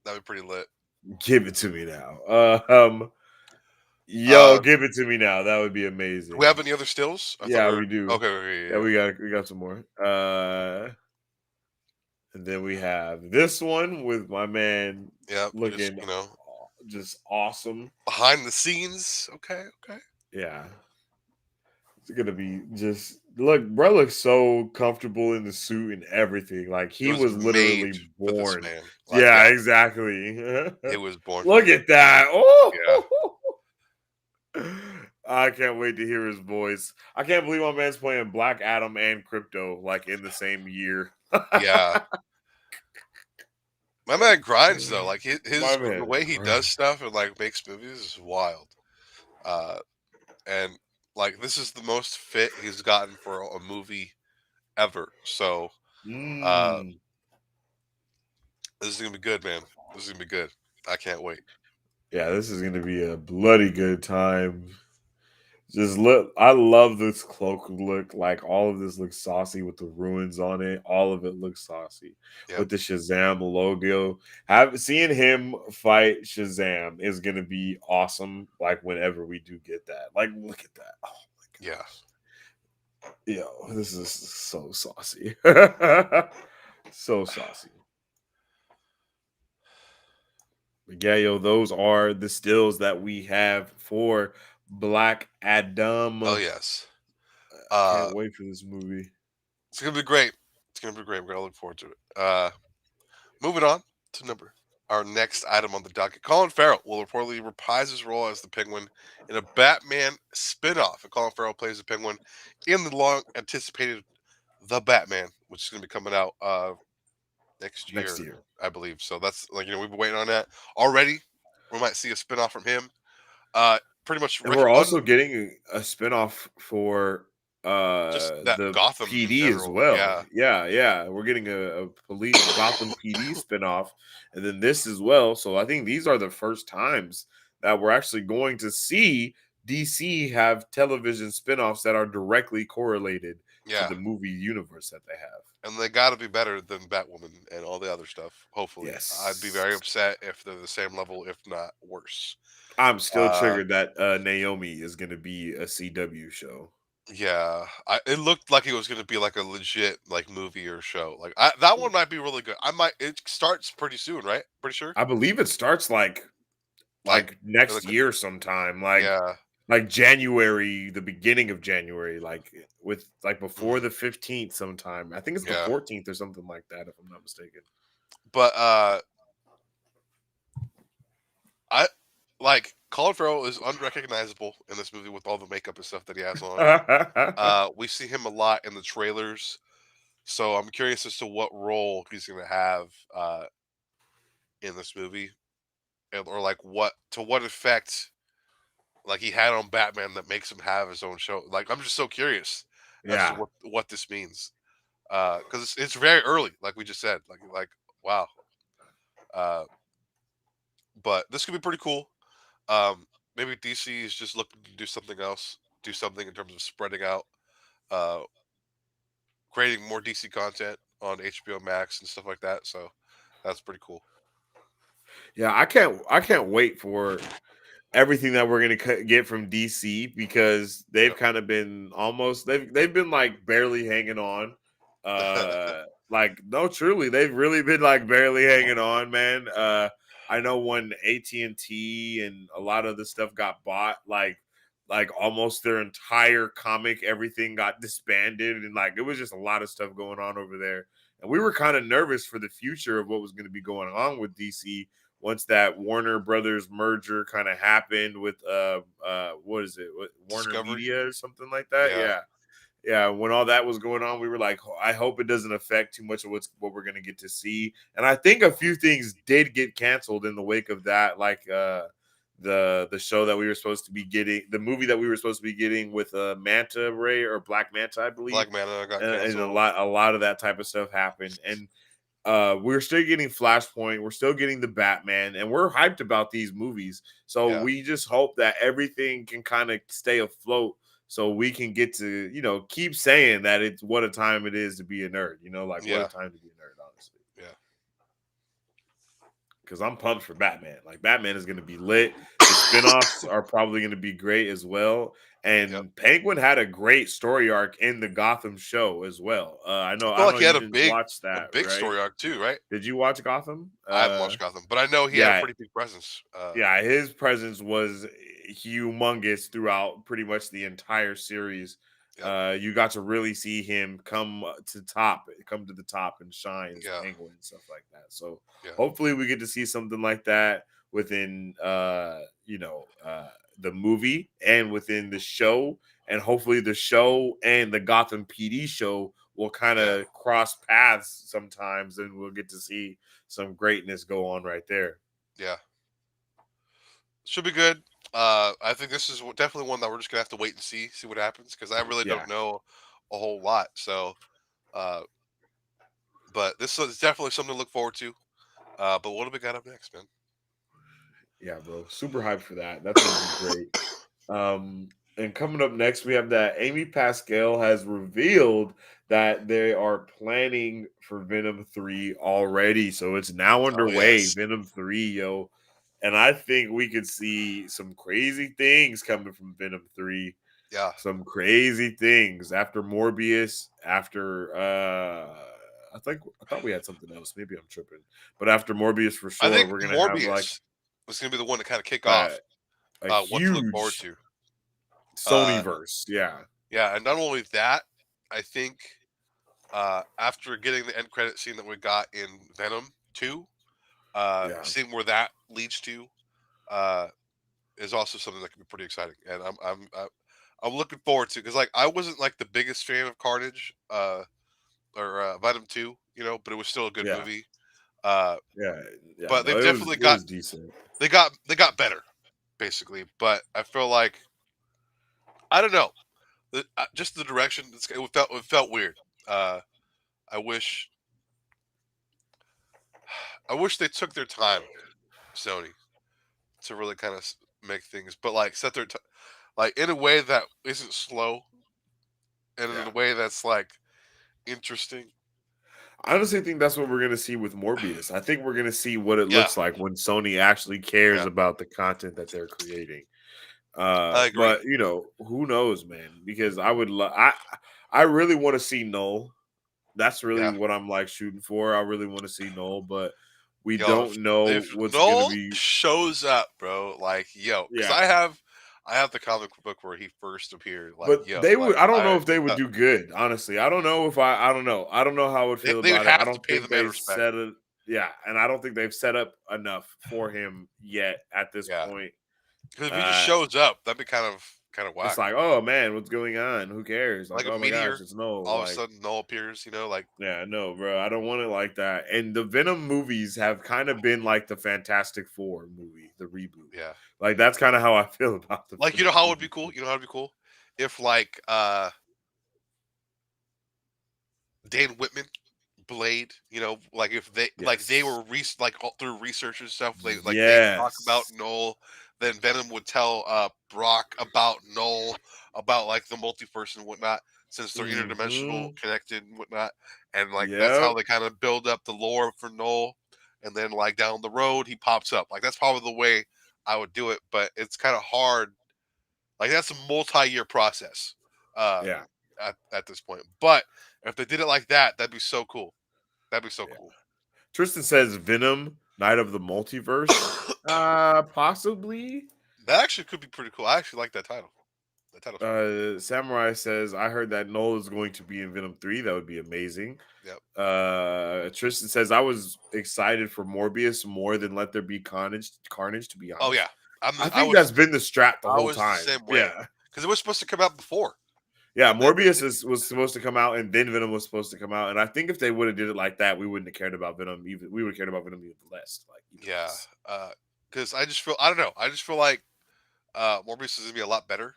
That'd be pretty lit. Give it to me now. Yo, Uh give it to me now. That would be do we amazing. have any other stills? I thought Yeah, we were we do. okay, okay, Yeah, yeah. we got some more. And then we have this one with my man Yeah, just looking just awesome. behind the scenes. Okay, okay. Yeah. It's gonna be just look, bro looks so comfortable in the suit and everything. Like It he was was made literally for this born. man. Like, Yeah, yeah, exactly. it was born for Look this. at that. Yeah. Oh, I can't wait to hear his voice. I can't believe my man's playing Black Adam and Crypto like in the same year. Yeah. My man grinds though. Like My the man, way he does stuff and like makes movies is wild. Uh and like this is the most fit he's gotten for a movie ever. So uh mm. this is gonna be good, man. This is gonna be good. I can't wait. Yeah, this is gonna be a bloody good time. Just look, I love this cloak look. Like all of this looks saucy with the ruins on it. All of it looks saucy Yep. with the Shazam logo. Have seeing him fight Shazam is gonna be awesome. Like whenever we do get that, like look at that. Oh my Yeah. gosh, yo, this is so saucy, so saucy. But yeah, yo, those are the stills that we have for Black Oh Adam. yes. I Uh can't wait for this movie. it's gonna be great. It's gonna be great. We're gonna look forward to it. Moving on to our next item on the docket. Colin Farrell will reportedly reprise his role as the Penguin in a Batman spinoff. And Colin Farrell plays the Penguin in the long anticipated The Batman, which is going to be coming out next next year, year. I believe. So that's like we've been waiting on that already. We might see a spinoff from him. Pretty much And we're un also getting a spinoff for just that the Gotham in PD as general. well. Yeah, Yeah, yeah. We're getting a police Gotham PD spinoff, and then this as well. So I think these are the first times that we're actually going to see DC have television spinoffs that are directly correlated to yeah, the movie universe that they have. and they got to be better than Batwoman and all the other stuff. Hopefully, I'd be very Yes. upset if they're the same level, if not worse. I'm still Uh, triggered that Naomi is going to be a CW show. yeah, it looked like it was going to be like a legit like movie or show. Like that one might be really good. I might. It starts pretty soon, right? Pretty sure. I believe it starts Like, next like year sometime, yeah. like January, the beginning of January, like with like before Mhm, the 15th sometime. I think it's the yeah. 14th or something like that, if I'm not mistaken. But I like Colin Farrell is unrecognizable in this movie with all the makeup and stuff that he has on. We see him a lot in the trailers, so I'm curious as to what role he's going to have in this movie, or like what effect like he had on Batman that makes him have his own show. Like I'm just so curious as to Yeah. what this means because it's very early, like we just said. Like wow, uh, but this could be pretty cool. Um, Maybe DC is just looking to do something else, do something in terms of spreading out, uh, creating more DC content on HBO Max and stuff like that. So that's pretty cool. Yeah, I can't wait for everything that we're gonna get from DC because they've Yep. kind of been almost they've been like barely hanging on. Like no, truly, they've really been like barely hanging on, man. I know when AT&T and a lot of the stuff got bought, like almost their entire comic, everything got disbanded, and like it was just a lot of stuff going on over there. And we were kind of nervous for the future of what was going to be going on with DC once that Warner Brothers merger kind of happened with what is it? Warner Discovery. Media or something like that. Yeah. Yeah. Yeah, when all that was going on, we were like, I hope it doesn't affect too much of what we're gonna get to see. And I think a few things did get canceled in the wake of that, like the show that we were supposed to be getting, the movie that we were supposed to be getting with Manta Ray or Black Manta, I believe. Black Manta got And canceled. a lot of that type of stuff happened. And we're still getting Flashpoint, we're still getting the Batman, and we're hyped about these movies. So Yeah. we just hope that everything can kind of stay afloat so we can get to, keep saying that it's what a time it is to be a nerd, like what a Yeah. time to be a nerd, honestly. Yeah. Because I'm pumped for Batman. Like Batman is going to be lit. The spinoffs are probably going to be great as well. Yep. And Penguin had a great story arc in the Gotham show as well. I I felt like know he you had didn't watch a that, big right? story arc too, right? Did you watch Gotham? I haven't watched Gotham, but I know he had a Yeah, pretty big presence. yeah, his presence was humongous throughout pretty much the entire series. Yep. You got to really see him come to the top and shine as Yeah. Penguin and stuff like that. So Yeah. hopefully we get to see something like that within the movie and within the show, and hopefully the show and the Gotham PD show will kind Yeah. of cross paths sometimes, and we'll get to see some greatness go on right there. Yeah. Should be good. I think this is definitely one that we're just gonna have to wait and see what happens because I really Yeah. don't know a whole lot. So, uh, but this is definitely something to look forward to. But what do we got up next, man? Yeah, bro. Super hyped for that. That's gonna be great. And coming up next, we have that Amy Pascal has revealed that they are planning for Venom 3 already. So it's now Oh underway, yes, Venom 3, yo. And I think we could see some crazy things coming from Venom 3. yeah. Some crazy things after Morbius, after I thought we had something else. Maybe I'm tripping. But after Morbius for I sure, think we're gonna have like Morbius was gonna be the one to kind of kick a off a what to look forward huge to. Sony Uh, verse. Yeah. yeah, and not only that, I think after getting the end credit scene that we got in Venom 2, Yeah. seeing where that leads to uh, is also something that can be pretty exciting, and I'm looking forward to because like I wasn't like the biggest fan of Carnage or Venom 2, but it was still a good Yeah, movie. Uh, yeah, yeah. but No, they've it was definitely it got was decent. they got better, basically. But I feel like I don't know, just the direction. It felt weird. Uh, I wish I wish they took their time, Sony, to really kind of make things, but like set their like in a way that isn't slow, and in Yeah. a way that's like interesting. I honestly think that's what we're gonna see with Morbius. I think we're gonna see what it Yeah, looks like when Sony actually cares yeah, about the content that they're creating. I agree. But who knows, man? Because I really want to see Null. That's really Yeah, what I'm like shooting for. I really want to see Null, but we yo, don't know if what's gonna Noel be. shows up, bro, like because Yeah, I have the comic book where he first appeared. Like but yo, they would. like I don't know if they would do good. Honestly, I don't know if I. I don't know. I don't know how I would feel they would about it. I have to don't pay the think man they've respect. set it. Yeah, and I don't think they've set up enough for him yet at this Yeah, point. because if he just Uh, shows up, that'd be kind of it's whack. like, oh man, what's going on? Who cares? Like, Like a oh my gosh, meteor, it's no. all of a Like, sudden Noel appears. Like yeah, no, bro, I don't want it like that. And the Venom movies have kind of been like the Fantastic Four movie, the reboot. yeah, Like that's kind of how I feel about the like Venom how it would be movies. cool. You know how it'd be cool if like Dan Whitman Blade, like if they Yes, were like all through research and stuff, they talk about yes, Noel, then Venom would tell Brock about Noel, about like the multiverse and whatnot, since they're interdimensional mm-hmm. connected and whatnot, and like that's how Yep, they kind of build up the lore for Noel, and then like down the road he pops up. Like that's probably the way I would do it, but it's kind of hard. Like that's a multi-year process. Uh, yeah, at this point, but if they did it like that, that'd be so cool. That'd be so yeah. cool. Tristan says Venom, Night of the Multiverse. Possibly. That actually could be pretty cool. I actually like that title. That title's pretty cool. Samurai says, I heard that Noel is going to be in Venom 3. That would be amazing. Yep. Tristan says, I was excited for Morbius more than Let There Be Carnage, to be Oh yeah. honest. I'm. I I think that's was. been the strat the I whole was the time. same way Yeah. because it was supposed to come out before, Yeah, and then Morbius was supposed to come out and then Venom was supposed to come out. And I think if they would have did it like that, we wouldn't have cared about Venom even we would have cared about Venom even less. Like even yeah. less. Because I just feel I don't know. I just feel like Morbius is gonna be a lot better,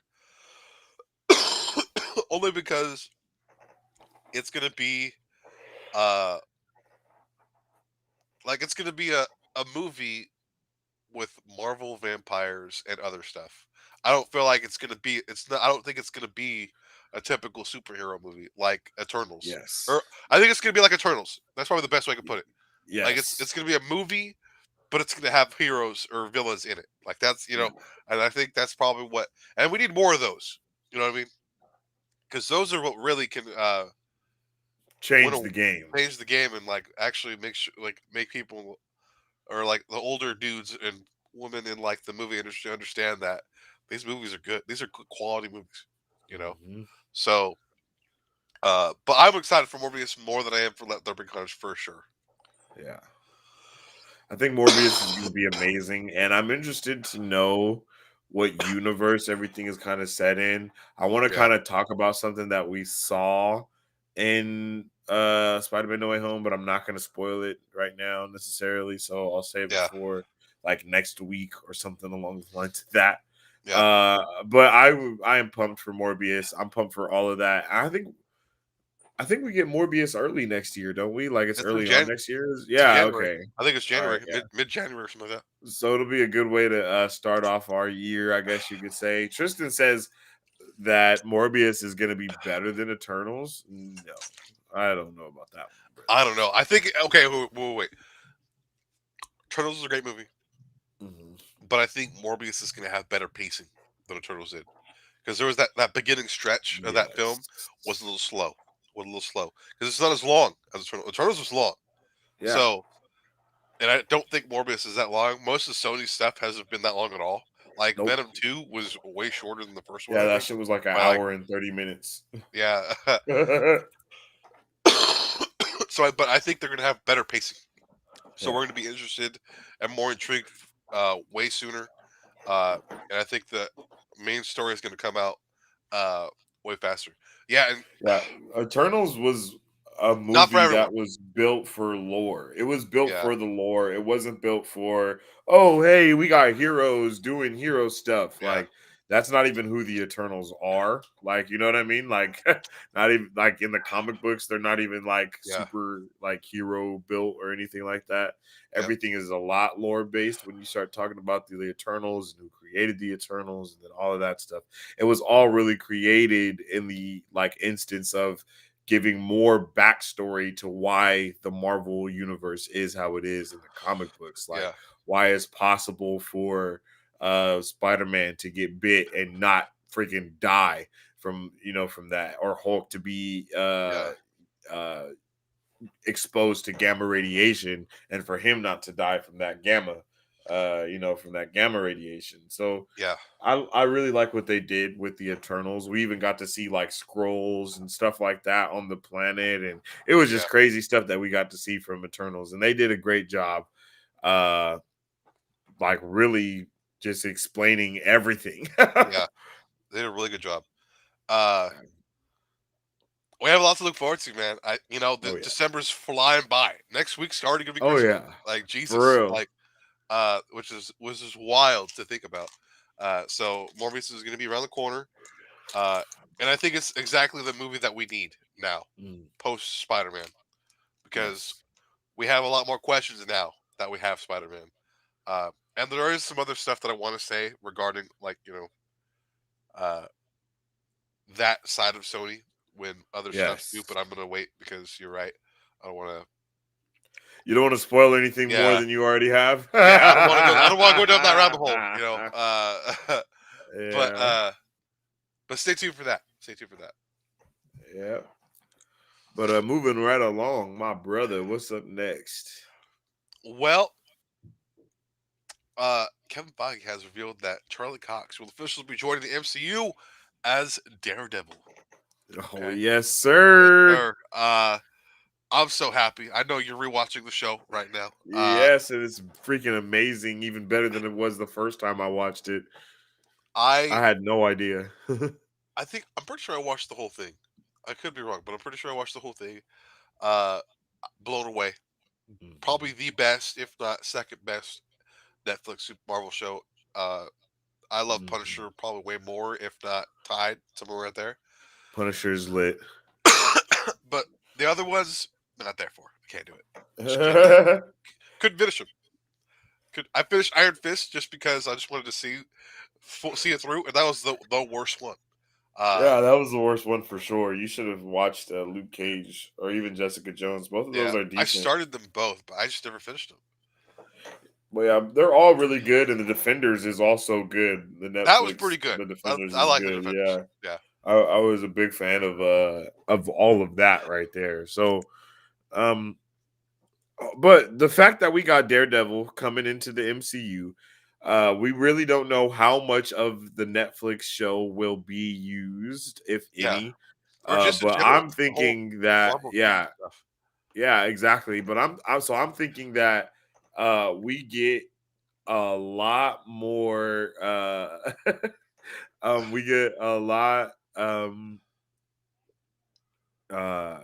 only because it's gonna be uh it's gonna be a movie with Marvel vampires and other stuff. I don't feel like it's gonna be. It's not. I don't think it's gonna be a typical superhero movie like Eternals, Yes. or I think it's gonna be like Eternals. That's probably the best way I could put it. Like it's Yes. gonna be a movie, but it's gonna have heroes or villains in it. Like that's Yeah. and I think that's probably what. And we need more of those. You know what I mean? Because those are what really can win Change a the game. change the game and like actually make sure make people or like the older dudes and women in like the movie industry understand that these movies are good. These are good quality movies. Mhm. So, but I'm excited for Morbius more than I am for Let There Be Carnage for sure. Yeah. I think Morbius is going to be amazing, and I'm interested to know what universe everything is kind of set in. I want to Yeah, kind of talk about something that we saw in Spider-Man No Way Home, but I'm not going to spoil it right now necessarily, so I'll save it yeah, for like next week or something along the lines of that. yeah. But I am pumped for Morbius. I'm pumped for all of that. I think we get Morbius early next year, don't we? Like it's It's in early on Jan. next year. It's in Yeah, January. okay. I think it's All right, January, yeah. mid January or something like that. So it'll be a good way to start off our year, I guess you could say. Tristan says that Morbius is going to be better than Eternals. No, I don't know about that one, bro. I don't know. I think okay. Wait. Turtles is a great movie, Mhm. but I think Morbius is going to have better pacing than Turtles did because there was that beginning stretch of that film Yes. was a little slow, because it's not as long as Eternals. Eternals was long, Yeah. so and I don't think Morbius is that long. Most of Sony's stuff hasn't been that long at all. Like Nope. Venom 2 was way shorter than the first one, Yeah, I that think. shit was like an By like hour and 30 minutes. yeah. Yeah. But I think they're gonna have better pacing. So we're gonna be interested and more intrigued way sooner. Uh, and I think the main story is gonna come out uh way faster. Yeah, and Yeah. Eternals was a Not for movie everyone. that was built for lore. It was built Yeah, for the lore. It wasn't built for, oh, hey, we got heroes doing hero stuff. yeah, Like that's not even who the Eternals are. Like, you know what I mean? Like not even like in the comic books, they're not even like yeah, super like hero built or anything like that. yep, Everything is a lot lore based when you start talking about the Eternals and who created the Eternals and then all of that stuff. It was all really created in the like instance of giving more backstory to why the Marvel universe is how it is in the comic books. Like yeah, why it's possible for Spider-Man to get bit and not freaking die from from that, or Hulk to be yeah, uh exposed to gamma radiation and for him not to die from that gamma from that gamma radiation. So yeah, I really like what they did with the Eternals. We even got to see like scrolls and stuff like that on the planet, and it was yeah, just crazy stuff that we got to see from Eternals, and they did a great job, uh, like really just explaining everything. yeah. They did a really good job. Uh, we have a lot to look forward to, man. The Oh yeah, December's flying by. Next week's already gonna be oh Christmas. yeah, Like for Jesus, real. like which is wild to think about. So Morbius is gonna be around the corner. Uh, and I think it's exactly the movie that we need now, Mm, post Spider Man, because yes, we have a lot more questions now that we have Spider Man. And there is some other stuff that I want to say regarding, like, uh, that side of Sony when other stuff do, yes. but I'm gonna wait because you're right. I don't want to. You don't want to spoil anything more Yeah, than you already have. yeah. I don't want to go. I don't want to go down that rabbit hole. But Yeah, stay tuned for that. Stay tuned for that. yeah. But moving right along, my brother, what's up next? Well, Kevin Feige has revealed that Charlie Cox will officially be joining the MCU as Daredevil. Oh Okay, yes, yes, sir. sir. I'm so happy. I know you're rewatching the show right now. Yes, and it's freaking amazing, even better than it was the first time I watched it. I I had no idea. I think I'm pretty sure I watched the whole thing. I could be wrong, but I'm pretty sure I watched the whole thing. Uh, Blown away. Probably Mhm, the best, if not second best, Netflix Super Marvel show. Uh, I love mhm. Punisher probably way more, if not tied somewhere right there. Punisher's lit. But the other ones, I'm not there for. I can't do it. Just can't do it. Couldn't finish them. I finished Iron Fist just because I just wanted to see it through, and that was the worst one. Uh, Yeah, that was the worst one for sure. You should have watched Luke Cage or even Jessica Jones. Both of those yeah, are I decent. started them both, but I just never finished them. But yeah, they're all really good, and the Defenders is also good. The That was Netflix, pretty good. the Defenders I is like the good. Defenders. Yeah, Yeah, I was a big fan of all of that right there. So, um, but the fact that we got Daredevil coming into the MCU, we really don't know how much of the Netflix show will be used, if yeah, any. or just in But general, I'm the whole thinking that, Marvel TV yeah, stuff. yeah, exactly. But I'm thinking that we get a lot more we get a lot uh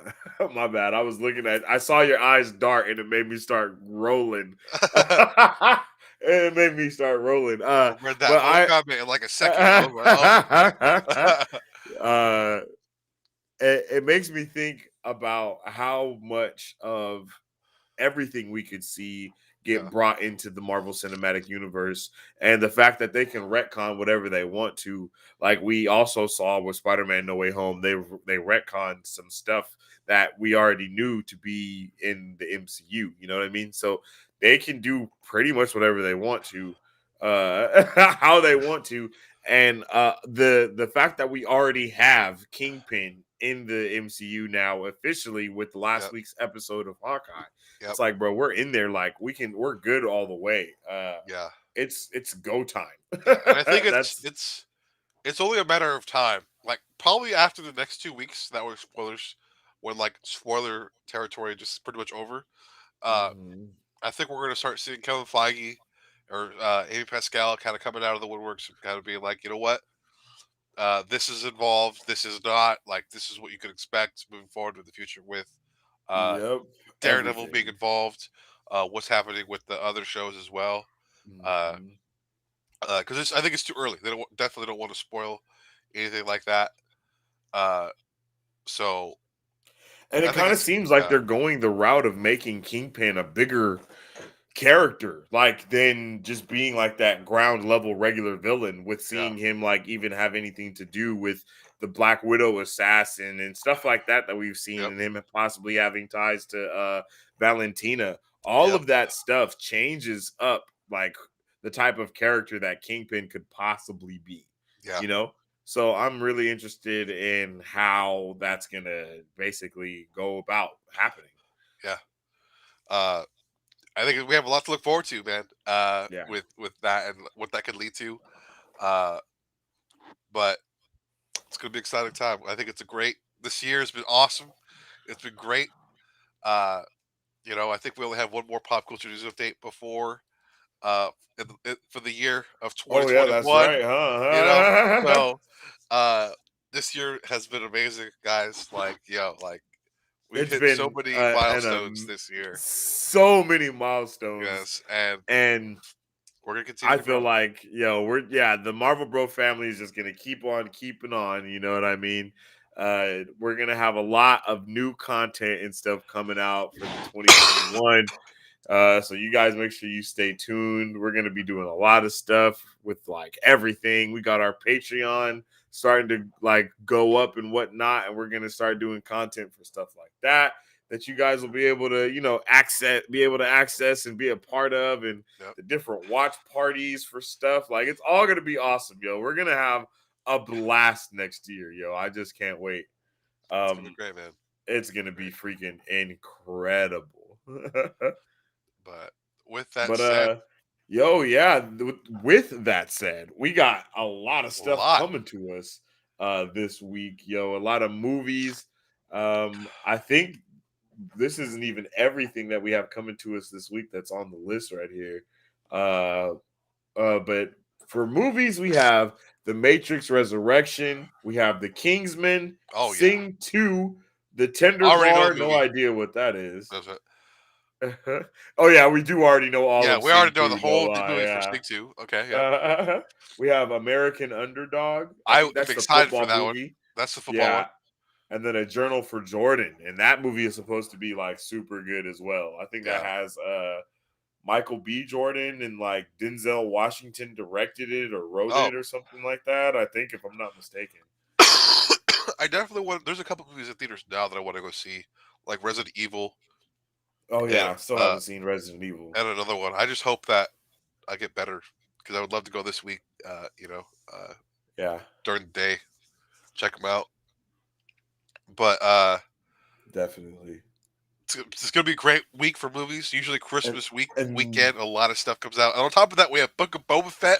my bad. I saw your eyes dart and it made me start rolling. It made me start rolling. I read that But whole I comment in like a second. I was like, oh. uh it makes me think about how much of everything we could see get Yeah, brought into the Marvel Cinematic Universe, and the fact that they can retcon whatever they want to. Like we also saw with Spider-Man No Way Home, they retconned some stuff that we already knew to be in the MCU. You know what I mean? So they can do pretty much whatever they want to, how they want to. And the fact that we already have Kingpin in the MCU now officially with last yep, week's episode of Hawkeye, yep, it's like, bro, we're in there. Like we're good all the way. yeah, It's go time. yeah. And I think That's it's only a matter of time. Like probably after the next 2 weeks, that were spoilers, when like spoiler territory just pretty much over. Uh, Mhm. I think we're gonna start seeing Kevin Feige or Amy Pascal kind of coming out of the woodworks and kind of being like, you know what, this is involved, this is not. Like this is what you could expect moving forward with the future with Uh, Yep. Daredevil being Everything. involved. What's happening with the other shows as well. Uh, Mhm. because I think it's too early. They definitely don't want to spoil anything like that. Uh, so And I it think kind of it's seems like they're going the route of making Kingpin a bigger character, like than just being like that ground level regular villain, with yeah, seeing him like even have anything to do with the Black Widow assassin and stuff like that we've seen, yep, and him possibly having ties to Valentina. All yep, of that stuff changes up like the type of character that Kingpin could possibly be, yeah, you know? So I'm really interested in how that's gonna basically go about happening. yeah. Uh, I think we have a lot to look forward to, man. Yeah. With that and what that could lead to. Uh, but it's gonna be an exciting time. I think it's a great. This year has been awesome. It's been great. Uh, I think we only have one more pop culture news update before uh for the year of Oh yeah, that's 2021. right, You know, huh? so uh, this year has been amazing, guys. Like, like we've It's hit so been many milestones this year. so many milestones, Yes, and and we're gonna continue I to feel grow. like the Marvel Bro family is just gonna keep on keeping on. You know what I mean? We're gonna have a lot of new content and stuff coming out for the 2021. So you guys make sure you stay tuned. We're gonna be doing a lot of stuff with like everything. We got our Patreon starting to like go up and whatnot, and we're gonna start doing content for stuff like that you guys will be able to, access and be a part of, and Yep, the different watch parties for stuff. Like it's all gonna be awesome, yo. We're gonna have a blast next year, yo. I just can't wait. it's gonna be Um, great, man. it's gonna be Great. freaking incredible. But with that But said, yeah, with that said, we got a lot of a stuff lot. coming to us this week, yo. A lot of movies. I think this isn't even everything that we have coming to us this week that's on the list right here. Uh but for movies, we have The Matrix Resurrection, we have The Kingsman, Oh yeah, Sing 2, The Tender already know the Bar, no movie. idea what that is. That's it. Oh yeah, we do already know all Yeah, of we already Sing know the 2. No whole lie, movie for yeah. Sing 2. Okay, yeah. We have American Underdog. I I think am that's the excited for football that one. movie. That's the football one. Yeah, and then A Journal for Jordan, and that movie is supposed to be like super good as well. I think that Yeah. has Michael B. Jordan and like Denzel Washington directed it or wrote Oh, it or something like that. I think, if I'm not mistaken. I definitely want. There's a couple movies in theaters now that I want to go see, like Resident Evil Oh and yeah, I still haven't seen Resident Evil. another one. I just hope that I get better because I would love to go this week. Uh, Yeah, during the day, check them out. But definitely. it's gonna be a great week for movies. Usually And Christmas and weekend, a lot of stuff comes out. And on top of that, we have Book of Boba Fett.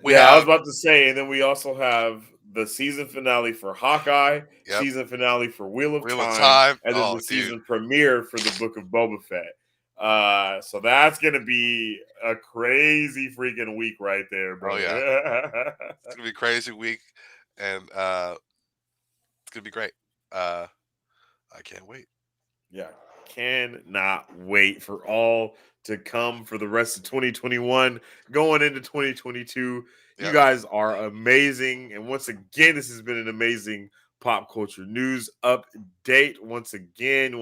We yeah, I was have about to say, and then we also have the season finale for Hawkeye, yep, season finale for Wheel of Wheel of Time, Time. and then Oh, the dude. season premiere for the Book of Boba Fett. So that's gonna be a crazy freaking week right there, Oh yeah, brother. it's gonna be a crazy week, and it's gonna be great. Uh, I can't wait. Yeah, cannot wait for all to come for the rest of 2021, going into 2022. You Yep, guys are amazing. And once again, this has been an amazing pop culture news update. Once again.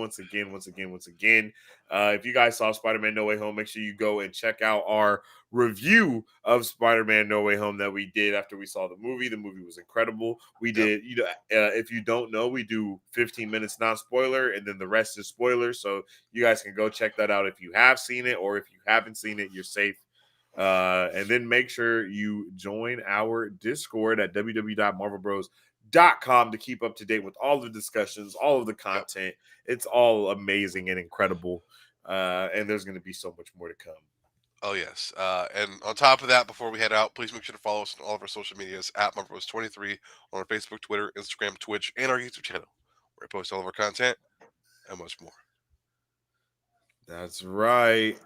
If you guys saw Spider Man No Way Home, make sure you go and check out our review of Spider-Man No Way Home that we did after we saw the movie. The movie was incredible. We yep. did, if you don't know, we do 15 minutes non-spoiler and then the rest is spoiler. So you guys can go check that out if you have seen it, or if you haven't seen it, you're safe. And then make sure you join our Discord at www.marvelbros.com to keep up to date with all the discussions, all of the Yep. content. It's all amazing and incredible. And there's going to be so much more to come. Oh yes. And on top of that, before we head out, please make sure to follow us on all of our social medias at Marvelous23 on our Facebook, Twitter, Instagram, Twitch, and our YouTube channel, where I post all of our content and much more. That's right.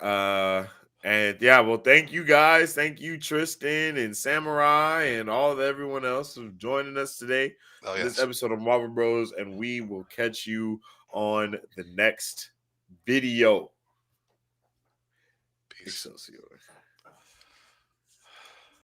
Uh and yeah, well, thank you guys. Thank you, Tristan and Samurai and all of everyone else for joining us today Oh on this yes. episode of Marvel Bros. And we will catch you on the next video. Peace. Excelsior.